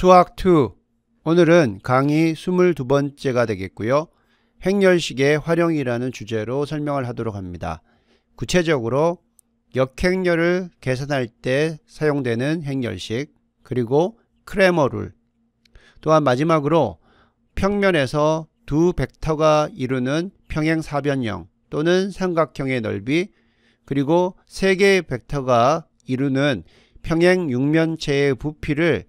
수학 2 오늘은 강의 22번째가 되겠고요. 행렬식의 활용이라는 주제로 설명을 하도록 합니다. 구체적으로 역행렬을 계산할 때 사용되는 행렬식, 그리고 크레머 룰, 또한 마지막으로 평면에서 두 벡터가 이루는 평행사변형 또는 삼각형의 넓이, 그리고 세 개의 벡터가 이루는 평행육면체의 부피를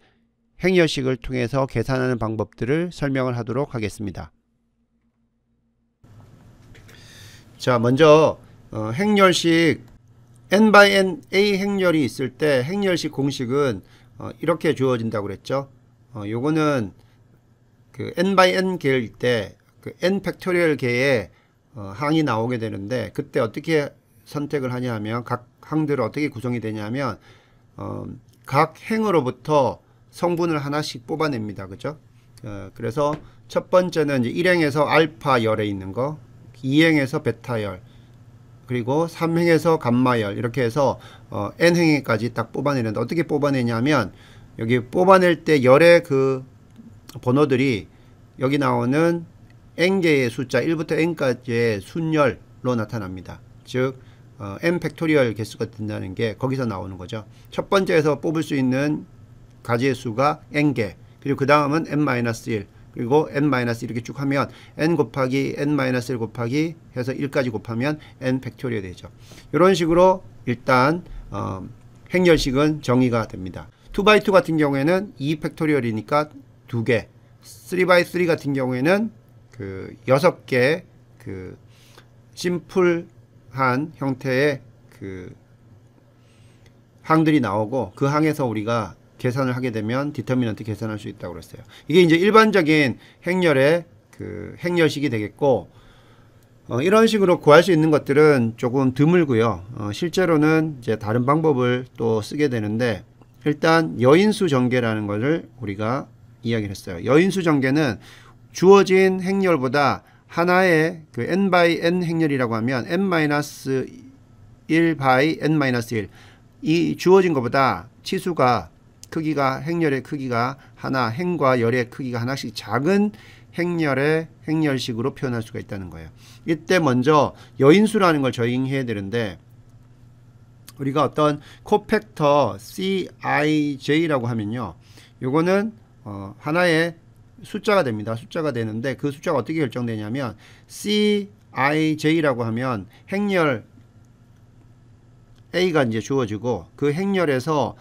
행렬식을 통해서 계산하는 방법들을 설명을 하도록 하겠습니다. 자, 먼저 행렬식 n/n a 행렬이 있을 때 행렬식 공식은 이렇게 주어진다고 그랬죠. 요거는 그 n/n 계일 때 그 n 팩토리얼 계의 항이 나오게 되는데, 그때 어떻게 선택을 하냐 하면 각 항들은 어떻게 구성이 되냐면 각 행으로부터 성분을 하나씩 뽑아냅니다. 그죠? 그래서 첫 번째는 이제 1행에서 알파 열에 있는 거, 2행에서 베타 열, 그리고 3행에서 감마 열, 이렇게 해서 n행까지 딱 뽑아내는데, 어떻게 뽑아내냐면 여기 뽑아낼 때 열의 그 번호들이 여기 나오는 n개의 숫자 1부터 n까지의 순열로 나타납니다. 즉 n 팩토리얼 개수가 된다는 게 거기서 나오는 거죠. 첫 번째에서 뽑을 수 있는 가지의 수가 n개, 그리고 그 다음은 n-1, 그리고 n- 이렇게 쭉 하면 n 곱하기 n-1 곱하기 해서 1까지 곱하면 n 팩토리얼이 되죠. 이런 식으로 일단 행렬식은 정의가 됩니다. 2x2 같은 경우에는 2 팩토리얼이니까 2개, 3x3 같은 경우에는 그 6개 그 심플한 형태의 그 항들이 나오고, 그 항에서 우리가 계산을 하게 되면 디터미넌트 계산할 수 있다고 그랬어요. 이게 이제 일반적인 행렬의 그 행렬식이 되겠고, 이런 식으로 구할 수 있는 것들은 조금 드물고요. 실제로는 이제 다른 방법을 또 쓰게 되는데, 일단 여인수 전개라는 것을 우리가 이야기를 했어요. 여인수 전개는 주어진 행렬보다 하나의 그 n/n 행렬이라고 하면 n-1 by n-1, 이 주어진 것보다 치수가 크기가, 행렬의 크기가 하나, 행과 열의 크기가 하나씩 작은 행렬의 행렬식으로 표현할 수가 있다는 거예요. 이때 먼저 여인수라는 걸 적용해야 되는데, 우리가 어떤 코팩터Cij라고 하면요, 요거는 하나의 숫자가 됩니다. 숫자가 되는데, 그 숫자가 어떻게 결정되냐면Cij라고 하면 행렬 A가 이제 주어지고, 그 행렬에서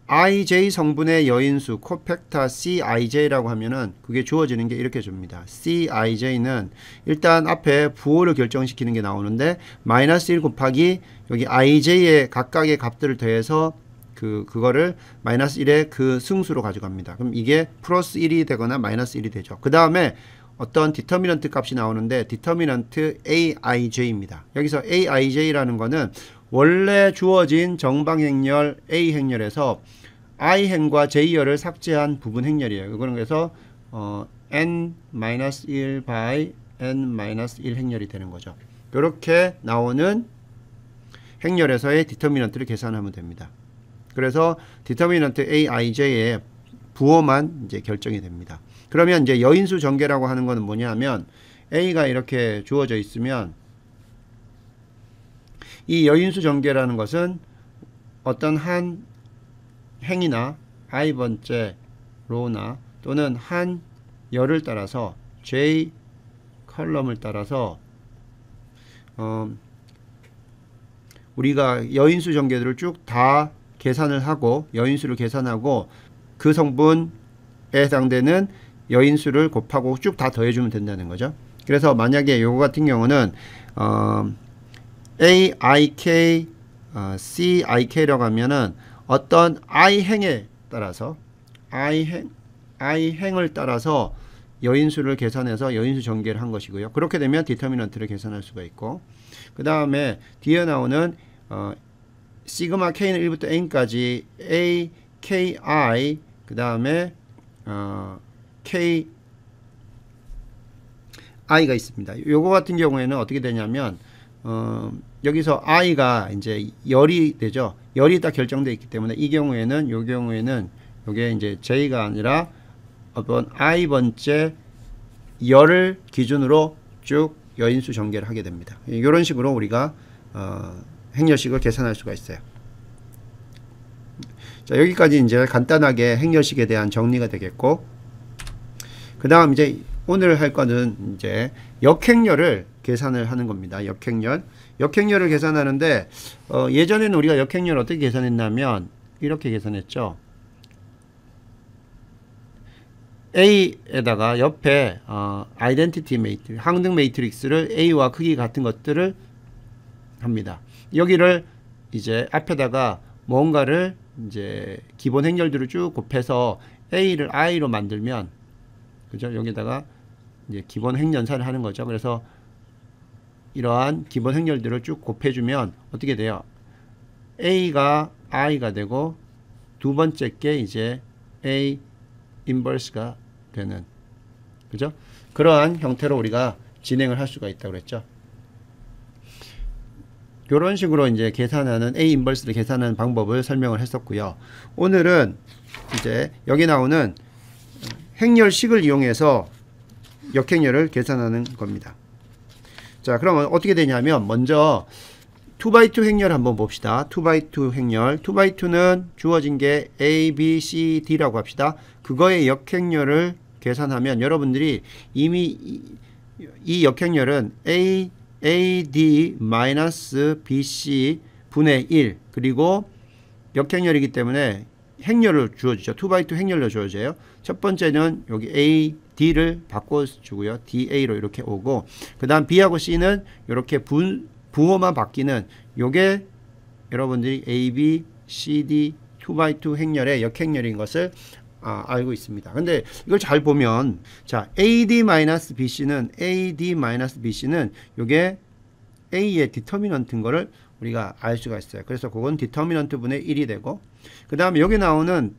ij 성분의 여인수 코팩터Cij라고 하면은 그게 주어지는 게 이렇게 줍니다.Cij는 일단 앞에 부호를 결정시키는 게 나오는데, -1 곱하기 여기 ij의 각각의 값들을 더해서 그거를 -1의 그 승수로 가져갑니다. 그럼 이게 플러스 1이 되거나 마이너스 1이 되죠. 그 다음에 어떤 디터미넌트 값이 나오는데, 디터미넌트 aij입니다. 여기서 aij라는 거는 원래 주어진 정방행렬 a행렬에서 i행과 j열을 삭제한 부분 행렬이에요. 이거는 그래서 n-1 by n-1 행렬이 되는 거죠. 이렇게 나오는 행렬에서의 디터미넌트를 계산하면 됩니다. 그래서 디터미넌트 aij의 부호만 이제 결정이 됩니다. 그러면 이제 여인수 전개라고 하는 것은 뭐냐면, a가 이렇게 주어져 있으면 이 여인수 전개라는 것은 어떤 한 행이나 i번째 로나 또는 한 열을 따라서 j 컬럼을 따라서 우리가 여인수 전개들을 쭉 다 계산을 하고, 여인수를 계산하고 그 성분에 해당되는 여인수를 곱하고 쭉 다 더해주면 된다는 거죠. 그래서 만약에 요거 같은 경우는 aik, cik라고 하면은 어떤 i행에 따라서 i행을 따라서 여인수를 계산해서 여인수 전개를 한 것이고요. 그렇게 되면 디터미넌트를 계산할 수가 있고, 그 다음에 뒤에 나오는 시그마 k는 1부터 n까지 a, ki, 그 다음에 k, i가 있습니다. 요거 같은 경우에는 어떻게 되냐면 여기서 i가 이제 열이 되죠. 열이 다 결정되어 있기 때문에 이 경우에는 요 경우에는 요게 이제 j가 아니라 어떤 i번째 열을 기준으로 쭉 여인수 전개를 하게 됩니다. 이런 식으로 우리가 행렬식을 계산할 수가 있어요. 자, 여기까지 이제 간단하게 행렬식에 대한 정리가 되겠고, 그 다음 이제 오늘 할 거는 이제 역행렬을 계산을 하는 겁니다. 역행렬을 계산하는데 예전에는 우리가 역행렬 어떻게 계산했냐면 이렇게 계산했죠. A에다가 옆에 아이덴티티 매트릭스, 항등 매트릭스를 A와 크기 같은 것들을 합니다. 여기를 이제 앞에다가 뭔가를 이제 기본 행렬들을 쭉 곱해서 A를 I로 만들면, 그죠? 여기다가 이제 기본 행연산을 하는 거죠. 그래서 이러한 기본 행렬들을 쭉 곱해주면 어떻게 돼요? A가 I가 되고 두 번째 게 이제 A 인버스가 되는, 그죠? 그러한 형태로 우리가 진행을 할 수가 있다고 그랬죠. 이런 식으로 이제 계산하는 A 인버스를 계산하는 방법을 설명을 했었고요. 오늘은 이제 여기 나오는 행렬식을 이용해서 역행렬을 계산하는 겁니다. 자, 그러면 어떻게 되냐면 먼저 2x2 행렬 한번 봅시다. 2x2 행렬. 2x2는 주어진 게 A, B, C, D라고 합시다. 그거의 역행렬을 계산하면 여러분들이 이미 이 역행렬은 A, D BC 분의 1, 그리고 역행렬이기 때문에 행렬을 주어주죠. 2x2 행렬로 주어져요. 첫 번째는 여기 A, D를 바꿔주고요. DA로 이렇게 오고, 그 다음 B하고 C는 이렇게 부호만 바뀌는 요게 여러분들이 A, B, C, D 2x2 행렬의 역행렬인 것을 알고 있습니다. 근데 이걸 잘 보면, 자, AD-BC는 요게 A의 디터미넌트인 거를 우리가 알 수가 있어요. 그래서 그건 디터미넌트 분의 1이 되고, 그 다음에 여기 나오는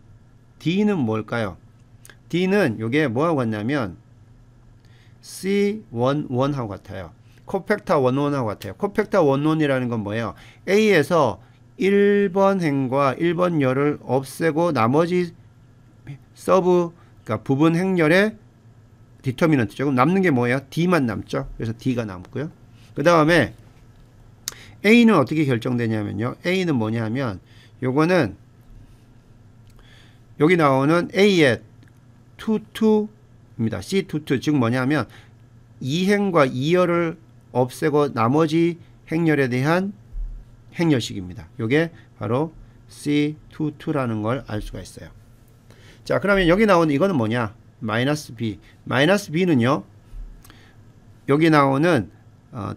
D는 뭘까요? D는 요게 뭐하고 같냐면 C11하고 같아요. 코팩터 11하고 같아요. 코팩터 11이라는 건 뭐예요? A에서 1번 행과 1번 열을 없애고 나머지 그러니까 부분 행렬의 디터미넌트죠. 그럼 남는 게 뭐예요? D만 남죠. 그래서 D가 남고요. 그 다음에 A는 어떻게 결정되냐면요. A는 뭐냐면 요거는 여기 나오는 A의 22입니다. C22. 즉 뭐냐면 2행과 2열을 없애고 나머지 행렬에 대한 행렬식입니다. 요게 바로 C22라는 걸 알 수가 있어요. 자, 그러면 여기 나오는 이거는 뭐냐? 마이너스 B. 마이너스 B는요, 여기 나오는 2,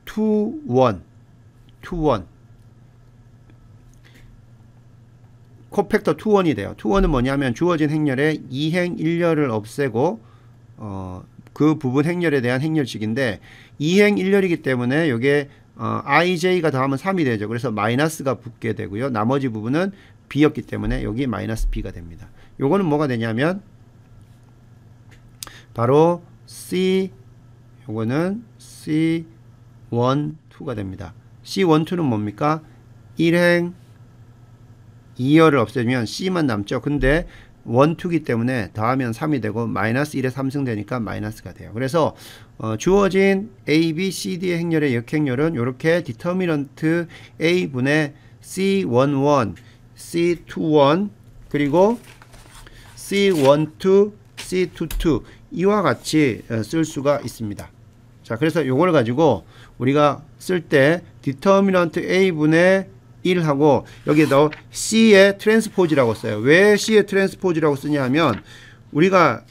1 코팩터 2, 1이 돼요. 2, 1은 뭐냐면 주어진 행렬에 2행 1열을 없애고 그 부분 행렬에 대한 행렬식인데, 2행 1열이기 때문에 이게 IJ가 더하면 3이 되죠. 그래서 마이너스가 붙게 되고요. 나머지 부분은 B였기 때문에 여기 마이너스 B가 됩니다. 요거는 뭐가 되냐면 바로 요거는 C12가 됩니다. C12는 뭡니까? 1행 2열을 없애면 C만 남죠. 근데 1, 2기 때문에 더하면 3이 되고 마이너스 1에 3승 되니까 마이너스가 돼요. 그래서 주어진 A, B, C, D의 행렬의 역행렬은 이렇게 디터미넌트 A분의 C11, C21 그리고 C12, C22 이와 같이 쓸 수가 있습니다. 자, 그래서 요걸 가지고 우리가 쓸 때 디터미넌트 A분의 1하고 여기에다 C의 트랜스포즈라고 써요. 왜 C의 트랜스포즈라고 쓰냐 하면 우리가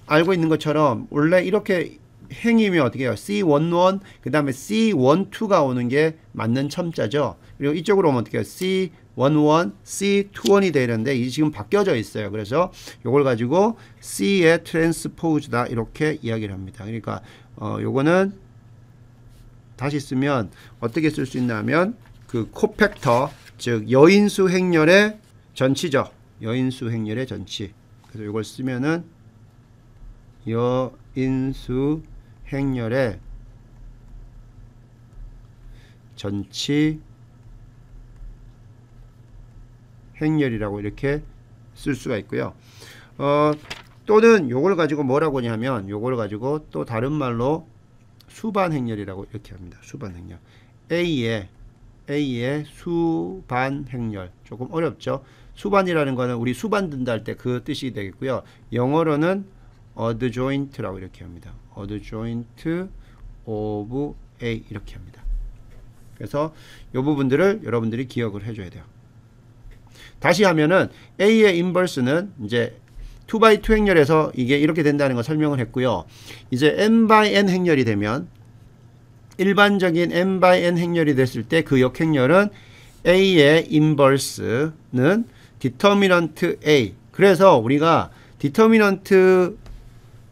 알고 있는 것처럼 원래 이렇게 행이면 어떻게 해요? C11 그 다음에 C12가 오는 게 맞는 첨자죠. 그리고 이쪽으로 오면 어떻게 해요? C11, C21이 되는데 이 지금 바뀌어져 있어요. 그래서 요걸 가지고 C의 트랜스포즈다 이렇게 이야기를 합니다. 그러니까 요거는 다시 쓰면 어떻게 쓸 수 있냐면 그 코팩터, 즉 여인수 행렬의 전치죠. 여인수 행렬의 전치. 그래서 이걸 쓰면은 여인수 행렬의 전치 행렬이라고 이렇게 쓸 수가 있고요. 또는 요걸 가지고 뭐라고 하냐면 요걸 가지고 또 다른 말로 수반 행렬이라고 이렇게 합니다. 수반 행렬. A의 수반 행렬. 조금 어렵죠. 수반이라는 거는 우리 수반 든다 할 때 그 뜻이 되겠고요. 영어로는 adjoint라고 이렇게 합니다. adjoint of A 이렇게 합니다. 그래서 이 부분들을 여러분들이 기억을 해줘야 돼요. 다시 하면은 A의 인버스는 이제 2x2 행렬에서 이게 이렇게 된다는 거 설명을 했고요. 이제 n/n 행렬이 되면 일반적인 n/n 행렬이 됐을 때 그 역행렬은 A의 인버스는 디터미넌트 A. 그래서 우리가 디터미넌트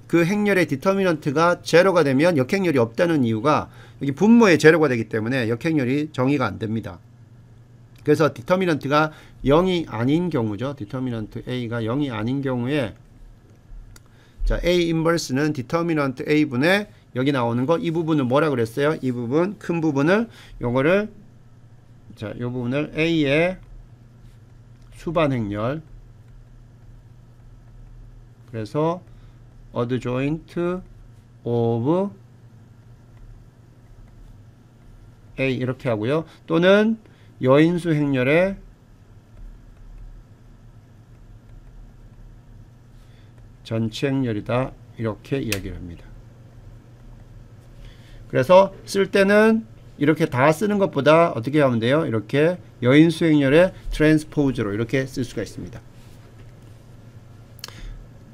그 행렬의 디터미넌트가 제로가 되면 역행렬이 없다는 이유가 여기 분모에 제로가 되기 때문에 역행렬이 정의가 안 됩니다. 그래서 디터미넌트가 0이 아닌 경우죠. 디터미넌트 A가 0이 아닌 경우에 자 A 인버스는 디터미넌트 A분의 여기 나오는 거 이 부분을 뭐라 그랬어요? 이 부분 큰 부분을 요거를 자 이 부분을 A의 수반 행렬 그래서 adjoint of A 이렇게 하고요. 또는 여인수 행렬의 전체 행렬이다 이렇게 이야기를 합니다. 그래서 쓸 때는 이렇게 다 쓰는 것보다 어떻게 하면 돼요? 이렇게 여인수 행렬의 트랜스포즈로 이렇게 쓸 수가 있습니다.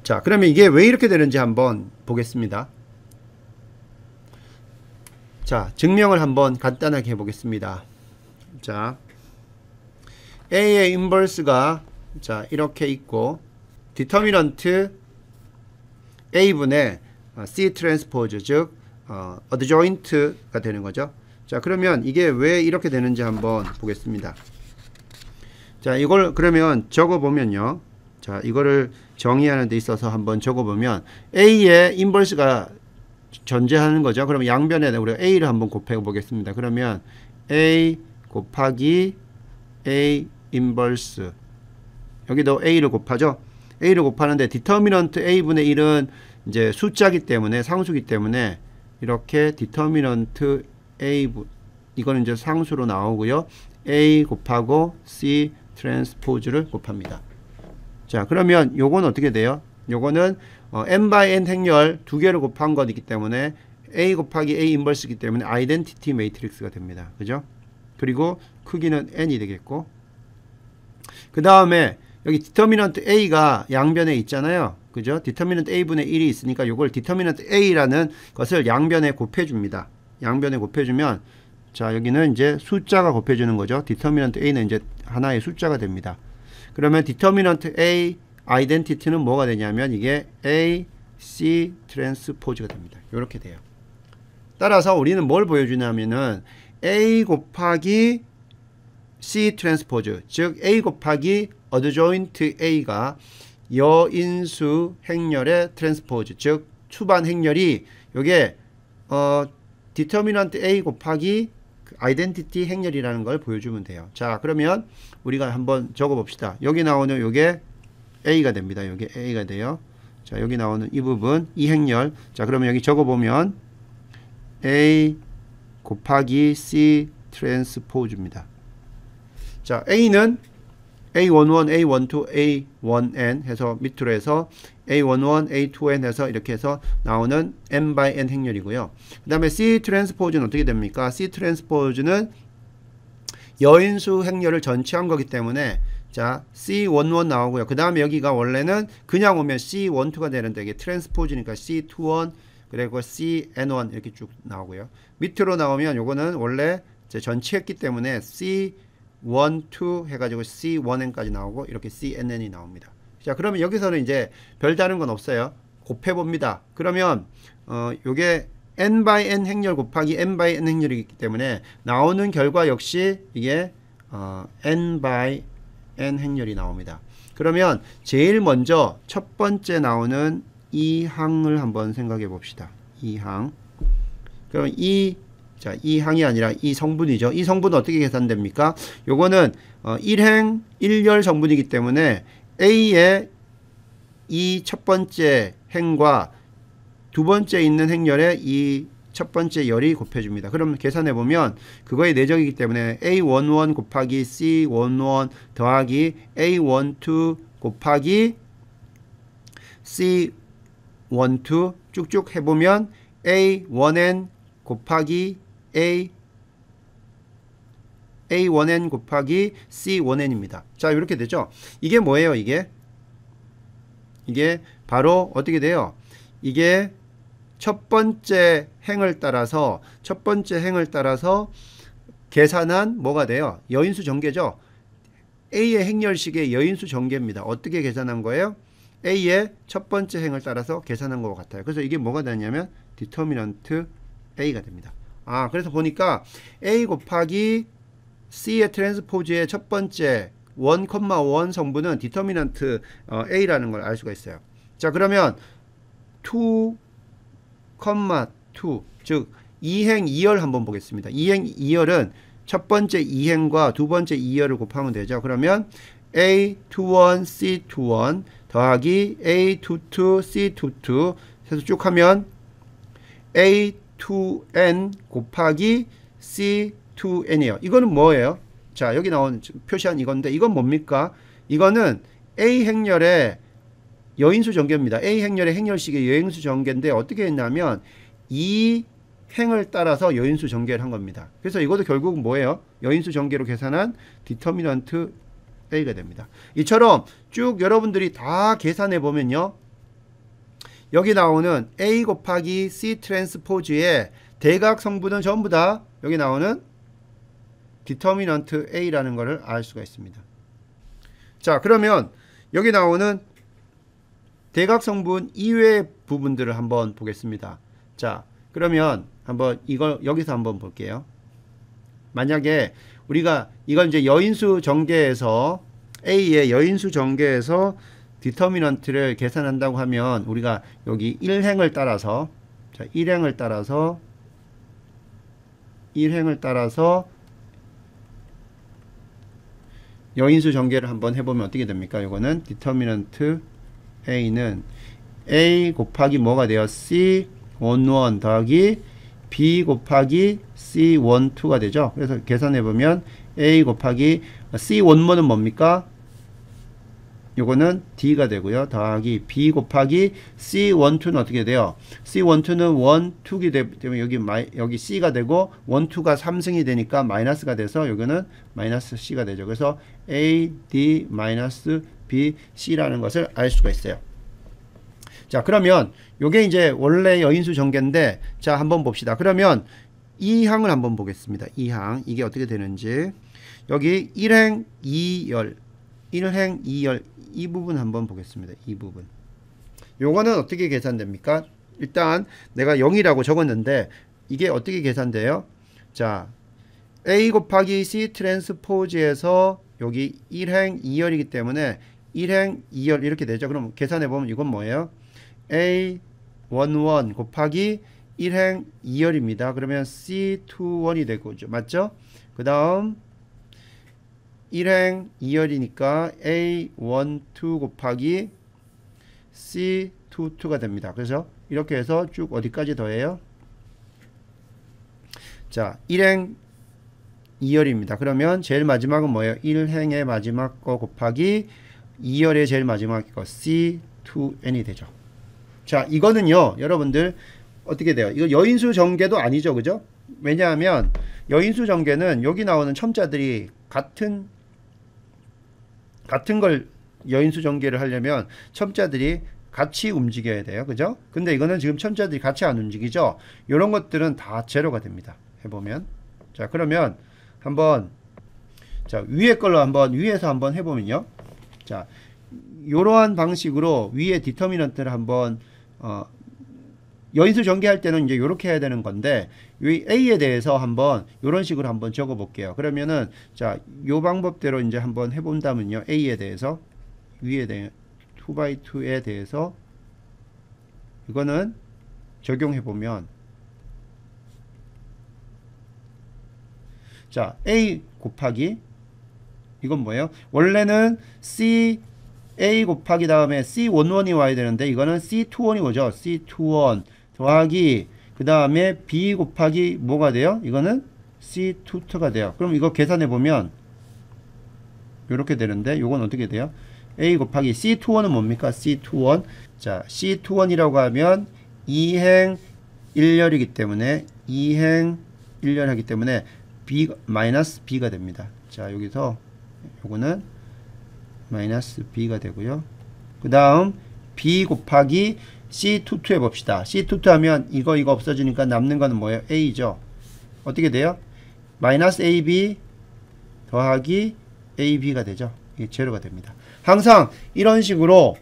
자, 그러면 이게 왜 이렇게 되는지 한번 보겠습니다. 자, 증명을 한번 간단하게 해보겠습니다. 자, A의 인버스가 자 이렇게 있고 디터미넌트 A분의 C 트랜스포즈 즉 adjoint가 되는 거죠. 자, 그러면 이게 왜 이렇게 되는지 한번 보겠습니다. 자, 이걸 그러면 적어보면요. 자, 이거를 정의하는 데 있어서 한번 적어보면 A의 인버스가 존재하는 거죠. 그러면 양변에 우리가 A를 한번 곱해 보겠습니다. 그러면 A 곱하기 A 인버스 여기도 A를 곱하죠. A를 곱하는데 디터미넌트 A분의 1은 이제 숫자기 때문에 상수기 때문에 이렇게 디터미넌트 A 이거는 이제 상수로 나오고요. A 곱하고 C 트랜스포즈를 곱합니다. 자, 그러면 요건 어떻게 돼요? 요거는 n/n 행렬 두 개를 곱한 것이기 때문에 A 곱하기 A 인버스이기 때문에 아이덴티티 매트릭스가 됩니다. 그죠? 그리고 크기는 n이 되겠고 그 다음에 여기 디터미넌트 A가 양변에 있잖아요. 그죠? 디터미넌트 A분의 1이 있으니까 요걸 디터미넌트 A라는 것을 양변에 곱해줍니다. 양변에 곱해주면 자 여기는 이제 숫자가 곱해주는 거죠. 디터미넌트 A는 이제 하나의 숫자가 됩니다. 그러면 디터미넌트 A 아이덴티티는 뭐가 되냐면 이게 A, C 트랜스포즈가 됩니다. 이렇게 돼요. 따라서 우리는 뭘 보여주냐면은 A 곱하기 C 트랜스포즈 즉 A 곱하기 adjoint A가 여인수 행렬의 트랜스포즈 즉 추반 행렬이 요게 디터미넌트 A 곱하기 아이덴티티 행렬이라는 걸 보여주면 돼요. 자, 그러면 우리가 한번 적어 봅시다. 여기 나오는 요게 A가 됩니다. 요게 A가 돼요. 자, 여기 나오는 이 부분 이 행렬. 자, 그러면 여기 적어 보면 A 곱하기 C 트랜스포즈입니다. 자, A는 A11, A12, A1n 해서 밑으로 해서 A11, A2n 해서 이렇게 해서 나오는 n/n 행렬이고요. 그 다음에 C 트랜스포즈는 어떻게 됩니까? C 트랜스포즈는 여인수 행렬을 전체한 거기 때문에 자 C11 나오고요. 그 다음에 여기가 원래는 그냥 오면 C12가 되는데 이게 트랜스포즈니까 C21 그리고 CN1 이렇게 쭉 나오고요. 밑으로 나오면 요거는 원래 전체했기 때문에 C1, 2 해가지고 C1n까지 나오고 이렇게 CNN이 나옵니다. 자, 그러면 여기서는 이제 별다른 건 없어요. 곱해봅니다. 그러면 요게 n/n 행렬 곱하기 n/n 행렬이기 때문에 나오는 결과 역시 이게 n/n 행렬이 나옵니다. 그러면 제일 먼저 첫 번째 나오는 이 항을 한번 생각해 봅시다. 이 항. 그럼 이 항이 아니라 이 성분이죠. 이 성분은 어떻게 계산됩니까? 요거는 1행 1열 성분이기 때문에 A의 이 첫 번째 행과 두 번째 있는 행열의 이 첫 번째 열이 곱해줍니다. 그럼 계산해 보면 그거의 내적이기 때문에 A11 곱하기 C11 더하기 A12 곱하기 C12 쭉쭉 해보면 A1N 곱하기 A1N 곱하기 C1N입니다. 자, 이렇게 되죠. 이게 뭐예요? 이게 바로 어떻게 돼요? 이게 첫 번째 행을 따라서 계산한 뭐가 돼요? 여인수 전개죠. A의 행열식의 여인수 전개입니다. 어떻게 계산한 거예요? A의 첫 번째 행을 따라서 계산한 것 같아요. 그래서 이게 뭐가 되냐면 디터미넌트 A가 됩니다. 그래서 보니까 A 곱하기 C의 트랜스포즈의 첫 번째 1,1 성분은 디터미넌트 A라는 걸 알 수가 있어요. 자, 그러면 2, 2, 즉 2행 2열 한번 보겠습니다. 2행 2열은 첫 번째 2행과 두 번째 2열을 곱하면 되죠. 그러면 A21, C21 더하기 A22, C22 해서 쭉 하면 A2N 곱하기 C2N이에요. 이거는 뭐예요? 자, 여기 나온 표시한 이건데 이건 뭡니까? 이거는 A 행열의 여인수 전개입니다. A 행열의 행열식의 여인수 전개인데 어떻게 했냐면 이 행을 따라서 여인수 전개를 한 겁니다. 그래서 이것도 결국 뭐예요? 여인수 전개로 계산한 디터미넌트 A가 됩니다. 이처럼 쭉 여러분들이 다 계산해 보면요. 여기 나오는 A 곱하기 C 트랜스포즈의 대각 성분은 전부 다 여기 나오는 디터미넌트 A라는 것을 알 수가 있습니다. 자, 그러면 여기 나오는 대각 성분 이외의 부분들을 한번 보겠습니다. 자, 그러면 한번 이걸 여기서 한번 볼게요. 만약에 우리가 이걸 이제 여인수 전개에서 A의 여인수 전개에서 디터미넌트를 계산한다고 하면 우리가 여기 1행을 따라서 자, 1행을 따라서 여인수 전개를 한번 해보면 어떻게 됩니까? 이거는 디터미넌트 A는 A 곱하기 뭐가 돼요? C11 더하기 B 곱하기 C12가 되죠. 그래서 계산해보면 A 곱하기 C11은 뭡니까? 요거는 D가 되고요. 더하기 B 곱하기 C12는 어떻게 돼요? C12는 1, 2기 되면 여기 C가 되고 1, 2가 3승이 되니까 마이너스가 돼서 여기는 마이너스 C가 되죠. 그래서 A, D, 마이너스 B, C라는 것을 알 수가 있어요. 자, 그러면 요게 이제 원래 여인수 전개인데 자, 한번 봅시다. 그러면 이 항을 한번 보겠습니다. 이 항. 이게 어떻게 되는지. 여기 1행 2열 이 부분 한번 보겠습니다. 이 부분. 요거는 어떻게 계산됩니까? 일단 내가 0이라고 적었는데 이게 어떻게 계산돼요? 자, A 곱하기 C 트랜스포즈에서 여기 1행 2열이기 때문에 1행 2열 이렇게 되죠. 그럼 계산해보면 이건 뭐예요? A11 곱하기 1행 2열입니다. 그러면 C21이 되고 맞죠? 그 다음 1행 2열이니까 A12 곱하기 C22가 됩니다. 그래서 이렇게 해서 쭉 어디까지 더해요? 자, 1행 2열입니다. 그러면 제일 마지막은 뭐예요? 1행의 마지막 거 곱하기 2열의 제일 마지막 거 C2N이 되죠. 자, 이거는요, 여러분들 어떻게 돼요? 이거 여인수 전개도 아니죠, 그죠? 왜냐하면 여인수 전개는 여기 나오는 첨자들이 같은 걸 여인수 전개를 하려면 첨자들이 같이 움직여야 돼요, 그죠? 근데 이거는 지금 첨자들이 같이 안 움직이죠? 이런 것들은 다 제로가 됩니다. 해보면. 자, 그러면 한번 자, 위에서 한번 해보면요. 자, 이러한 방식으로 위에 디터미넌트를 한번 여인수 전개할 때는 이제 이렇게 해야 되는 건데 이 A에 대해서 한번 이런 식으로 한번 적어 볼게요. 그러면은 자, 요 방법대로 이제 한번 해본다면요. A에 대해서 위에 대해 2x2에 대해서 이거는 적용해 보면 자, A 곱하기 이건 뭐예요? 원래는 C A 곱하기 다음에 C11이 와야 되는데 이거는 C21이 오죠. C21 더하기 그 다음에 B 곱하기 뭐가 돼요? 이거는 C22가 돼요. 그럼 이거 계산해 보면 이렇게 되는데 이건 어떻게 돼요? A 곱하기 C21은 뭡니까? C21. 자, C21이라고 하면 2행 1열이기 때문에 2행 1열 하기 때문에 B 마이너스 B가 됩니다. 자, 여기서 요거는 마이너스 B가 되고요. 그 다음 B 곱하기 C22 해봅시다. C22 하면 이거 없어지니까 남는 거는 뭐예요? A죠. 어떻게 돼요? 마이너스 AB 더하기 AB가 되죠. 이게 제로가 됩니다. 항상 이런 식으로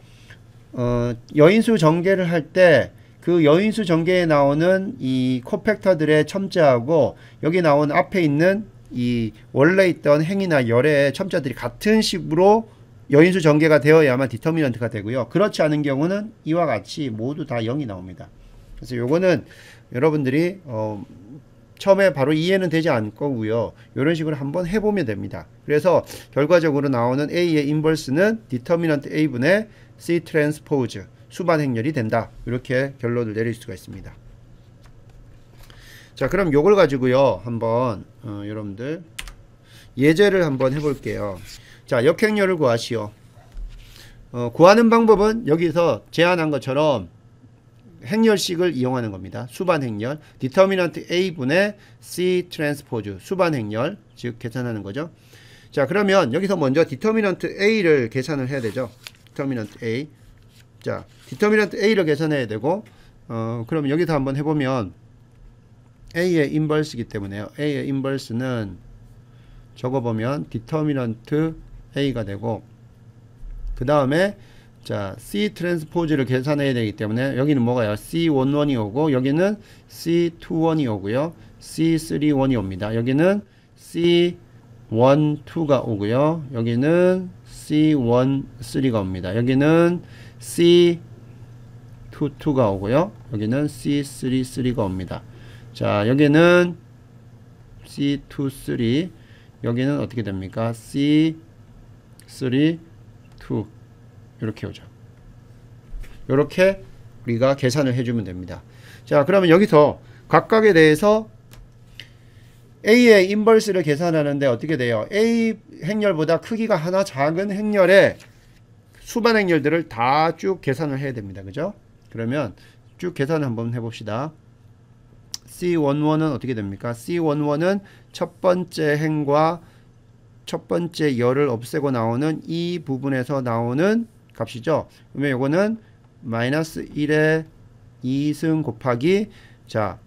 여인수 전개를 할 때 그 여인수 전개에 나오는 이 코팩터들의 첨자하고 여기 나온 앞에 있는 이 원래 있던 행이나 열의 첨자들이 같은 식으로 여인수 전개가 되어야만 디터미넌트가 되고요. 그렇지 않은 경우는 이와 같이 모두 다 0이 나옵니다. 그래서 요거는 여러분들이 처음에 바로 이해는 되지 않을 거고요. 이런 식으로 한번 해보면 됩니다. 그래서 결과적으로 나오는 A의 인버스는 디터미넌트 A분의 C 트랜스포즈 수반 행렬이 된다. 이렇게 결론을 내릴 수가 있습니다. 자, 그럼 요걸 가지고요. 한번 여러분들 예제를 한번 해볼게요. 자, 역행렬을 구하시오. 구하는 방법은 여기서 제안한 것처럼 행렬식을 이용하는 겁니다. 수반 행렬, 디터미넌트 A분의 C 트랜스포즈 수반 행렬, 즉 계산하는 거죠. 자, 그러면 여기서 먼저 디터미넌트 A를 계산을 해야 되죠. 디터미넌트 A. 자, 디터미넌트 A를 계산해야 되고 그러면 여기서 한번 해보면 A의 인버스이기 때문에요. A의 인버스는 적어보면 디터미넌트 A가 되고 그 다음에 자, C 트랜스포즈를 계산해야 되기 때문에 여기는 뭐가요? C11이 오고 여기는 C21이 오고요. C31이 옵니다. 여기는 C12가 오고요. 여기는 C13가 옵니다. 여기는 C22가 오고요. 여기는 C33가 옵니다. 자, 여기는 C23 여기는 어떻게 됩니까? C32 이렇게 오죠. 이렇게 우리가 계산을 해주면 됩니다. 자, 그러면 여기서 각각에 대해서 A의 인버스를 계산하는데 어떻게 돼요? A 행렬보다 크기가 하나 작은 행렬의 수반 행렬들을 다 쭉 계산을 해야 됩니다. 그죠? 그러면 쭉 계산을 한번 해봅시다. C11은 어떻게 됩니까? C11은 첫 번째 행과 첫 번째 열을 없애고 나오는 이 부분에서 나오는 값이죠. 그러면 요거는 마이너스 1의 2승 곱하기 자,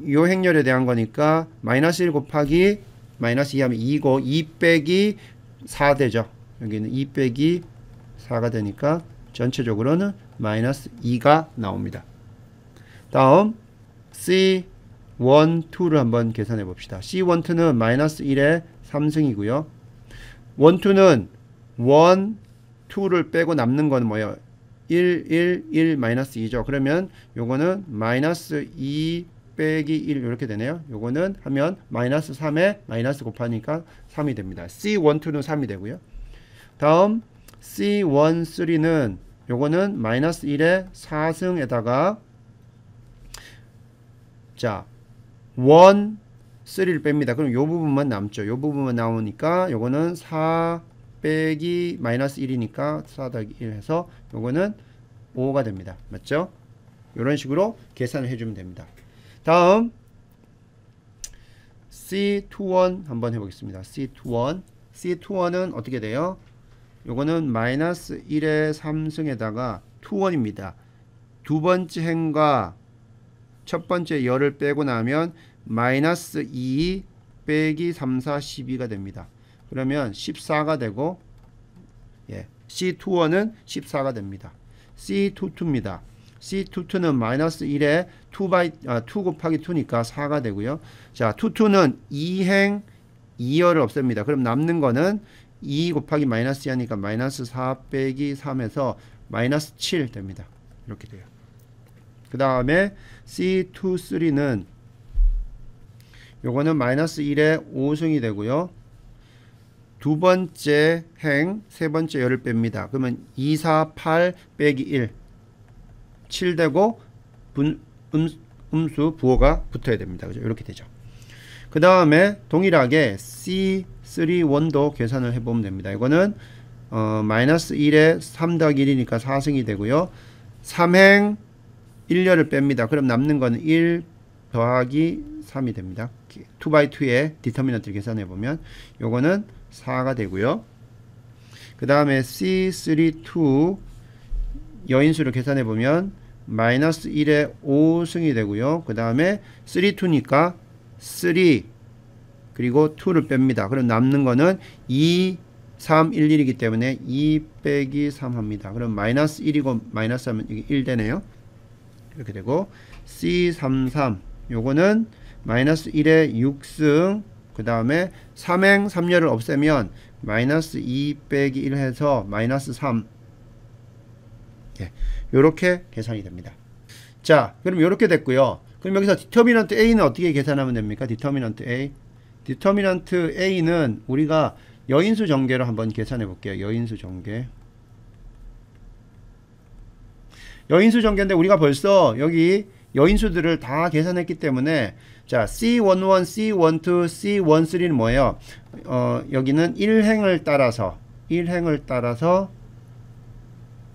요 행렬에 대한 거니까 마이너스 1 곱하기 마이너스 2 하면 2고 2 빼기 4 되죠. 여기는 2 빼기 4가 되니까 전체적으로는 마이너스 2가 나옵니다. 다음 C12를 한번 계산해 봅시다. C12는 마이너스 1의 3승이고요. 12는 1, 2를 빼고 남는 건 뭐예요? 1, 1, 1 마이너스 2죠. 그러면 요거는 마이너스 2 빼기 1 이렇게 되네요. 요거는 하면 마이너스 3에 마이너스 곱하니까 3이 됩니다. C12는 3이 되고요. 다음 C13는 요거는 마이너스 1의 4승에다가 자 1, 3를 뺍니다. 그럼 요 부분만 남죠. 요 부분만 나오니까 요거는 4 빼기 마이너스 1이니까 4 더하기 1 해서 요거는 5가 됩니다. 맞죠? 요런 식으로 계산을 해주면 됩니다. 다음 C21 한번 해보겠습니다. C21은 어떻게 돼요? 요거는 마이너스 1의 3승에다가 21입니다. 두 번째 행과 첫 번째 열을 빼고 나면 마이너스 2 빼기 3, 4, 12가 됩니다. 그러면 14가 되고 예, C21은 14가 됩니다. C22입니다. C22는 마이너스 1에 2 곱하기 2니까 4가 되고요. 자, 22는 2행 2열을 없앱니다. 그럼 남는 거는 2 곱하기 마이너스 2하니까 마이너스 4 빼기 3에서 마이너스 7 됩니다. 이렇게 돼요. 그 다음에 C23는 요거는 마이너스 1에 5승이 되고요. 두 번째 행, 세 번째 열을 뺍니다. 그러면 2, 4, 8 빼기 1, 7 되고 음수 부호가 붙어야 됩니다. 그죠? 이렇게 되죠. 그 다음에 동일하게 C31도 계산을 해보면 됩니다. 이거는 마이너스 1에 3 더하기 1이니까 4승이 되고요. 3행 1열을 뺍니다. 그럼 남는 거는 1 더하기 3이 됩니다. 2x2의 디터미넌트를 계산해보면 요거는 4가 되고요. 그 다음에 C32 여인수를 계산해보면 마이너스 1에 5승이 되고요. 그 다음에 32니까 3 그리고 2를 뺍니다. 그럼 남는 거는 2, 3, 1, 1이기 때문에 2 빼기 3 합니다. 그럼 마이너스 1이고 마이너스 하면 이게 1 되네요. 이렇게 되고 C33 요거는 마이너스 1에 6승 그 다음에 3행 3열을 없애면 마이너스 2 빼기 1 해서 마이너스 3 요렇게 계산이 됩니다. 자 그럼 요렇게 됐고요. 그럼 여기서 디터미넌트 A는 어떻게 계산하면 됩니까? 디터미넌트 A 디터미넌트 A는 우리가 여인수 전개로 한번 계산해 볼게요. 여인수 전개 여인수전개인데 우리가 벌써 여기 여인수들을 다 계산했기 때문에 자 C11, C12, C13는 뭐예요? 여기는 1행을 따라서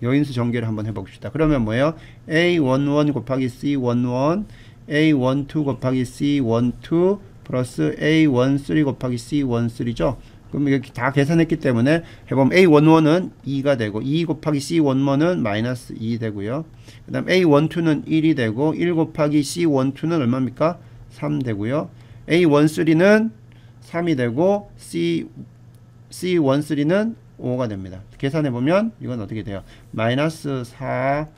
여인수 전개를 한번 해봅시다. 그러면 뭐예요? A11 곱하기 C11 A12 곱하기 C12 플러스 A13 곱하기 C13죠. 그럼 이렇게 다 계산했기 때문에 해보면 A11은 2가 되고 2 곱하기 C11은 마이너스 2 되고요. 그 다음 A12는 1이 되고 1 곱하기 C12는 얼마입니까? 3 되고요. A13는 3이 되고 C13는 5가 됩니다. 계산해보면 이건 어떻게 돼요? 마이너스 4,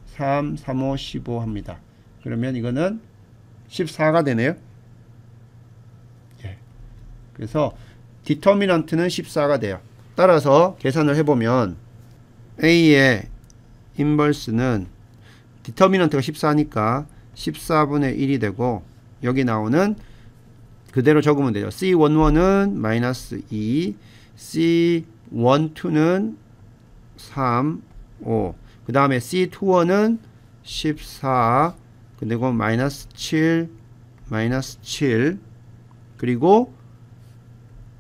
3, 3, 5, 15 합니다. 그러면 이거는 14가 되네요. 예. 그래서 디터미넌트는 14가 돼요. 따라서 계산을 해보면 A의 인버스는 디터미넌트가 14니까 14분의 1이 되고 여기 나오는 그대로 적으면 돼요. C11은 마이너스 2 C12는 3, 5 그 다음에 C21은 14 그리고 마이너스 7 그리고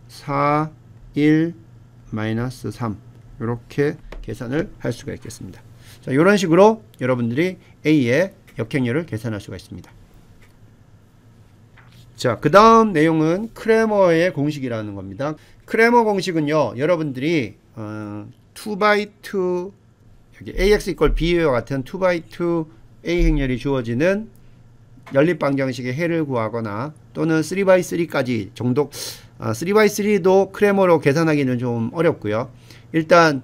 4, 1, 마이너스 3 이렇게 계산을 할 수가 있겠습니다. 자, 이런 식으로 여러분들이 A의 역행렬을 계산할 수가 있습니다. 자, 그 다음 내용은 크레머의 공식이라는 겁니다. 크레머 공식은요, 여러분들이 2x2 여기 AX 이퀄 B와 같은 2x2 A 행렬이 주어지는 연립방정식의 해를 구하거나 또는 3x3까지 정도 3x3도 크레머로 계산하기는 좀 어렵고요. 일단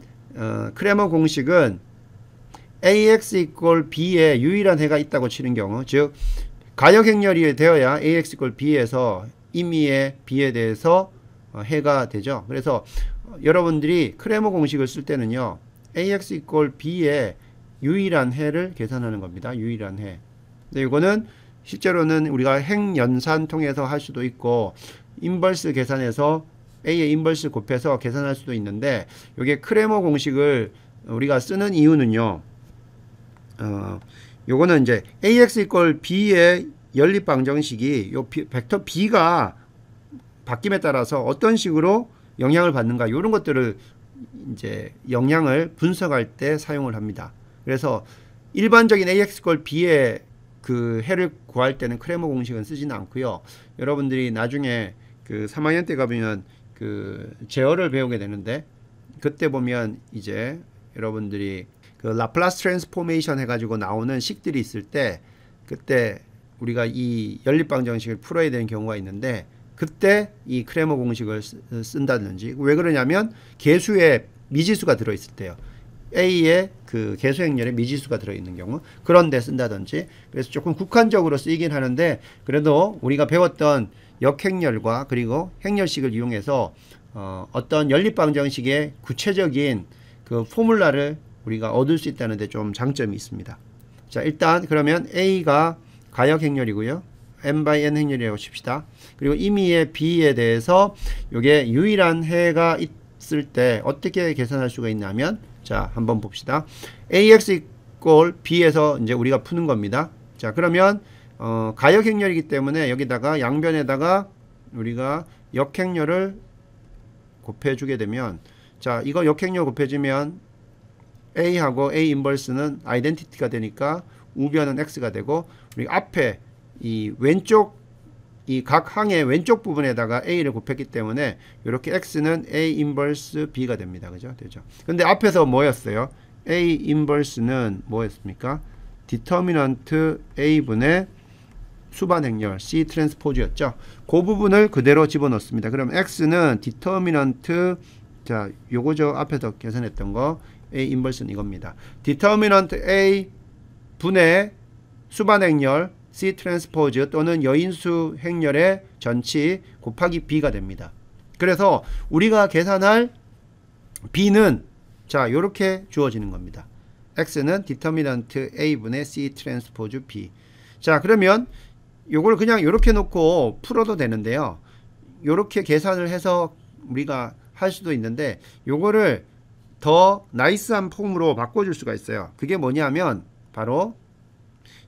크레머 공식은 AX 이퀄 B에 유일한 해가 있다고 치는 경우, 즉 가역 행렬이 되어야 AX 이퀄 B에서 임의의 B에 대해서 해가 되죠. 그래서 여러분들이 크레머 공식을 쓸 때는요, AX 이퀄 B의 유일한 해를 계산하는 겁니다. 유일한 해. 근데 이거는 실제로는 우리가 행연산 통해서 할 수도 있고 인버스 계산해서 A의 인버스 곱해서 계산할 수도 있는데, 이게 크레머 공식을 우리가 쓰는 이유는요, 요거는 이제 AX 이퀄 B의 연립방정식이 요 벡터 B가 바뀜에 따라서 어떤 식으로 영향을 받는가, 이런 것들을 이제 영향을 분석할 때 사용을 합니다. 그래서 일반적인 AX 이퀄 B의 그 해를 구할 때는 크레머 공식은 쓰지는 않고요. 여러분들이 나중에 그 3학년 때 가보면 그 제어를 배우게 되는데, 그때 보면 이제 여러분들이 그 라플라스 트랜스포메이션 해가지고 나오는 식들이 있을 때, 그때 우리가 이 연립방정식을 풀어야 되는 경우가 있는데, 그때 이 크레머 공식을 쓴다든지, 왜 그러냐면 개수에 미지수가 들어있을 때요. A의 그 개수 행렬에 미지수가 들어있는 경우 그런 데 쓴다든지, 그래서 조금 국한적으로 쓰이긴 하는데, 그래도 우리가 배웠던 역행렬과 그리고 행렬식을 이용해서 어떤 연립방정식의 구체적인 그 포뮬라를 우리가 얻을 수 있다는 데 좀 장점이 있습니다. 자, 일단 그러면 A가 가역 행렬이고요. n by n 행렬이라고 칩시다. 그리고 임의의 b에 대해서 요게 유일한 해가 있을 때 어떻게 계산할 수가 있냐면, 자 한번 봅시다. ax equal b에서 이제 우리가 푸는 겁니다. 자 그러면 가역 행렬이기 때문에 여기다가 양변에다가 우리가 역행렬을 곱해주게 되면, 자 이거 역행렬 곱해주면 a하고 a 인버스는 아이덴티티가 되니까 우변은 x가 되고, 우리 앞에 이 왼쪽 이 각 항의 왼쪽 부분에다가 a를 곱했기 때문에 이렇게 x는 a 인버스 b가 됩니다. 그죠? 되죠? 근데 앞에서 뭐였어요? a 인버스는 뭐였습니까? 디터미넌트 a분의 수반 행렬 C 트랜스포즈였죠. 그 부분을 그대로 집어넣습니다. 그럼 x는 디터미넌트, 자 요거죠. 앞에서 계산했던 거 A 인버스는 이겁니다. 디터미넌트 A 분의 수반 행렬 C 트랜스포즈 또는 여인수 행렬의 전치 곱하기 B가 됩니다. 그래서 우리가 계산할 B는 자 요렇게 주어지는 겁니다. X는 디터미넌트 A 분의 C 트랜스포즈 B. 자 그러면 요걸 그냥 요렇게 놓고 풀어도 되는데요. 요렇게 계산을 해서 우리가 할 수도 있는데, 요거를 더 나이스한 폼으로 바꿔줄 수가 있어요. 그게 뭐냐면 바로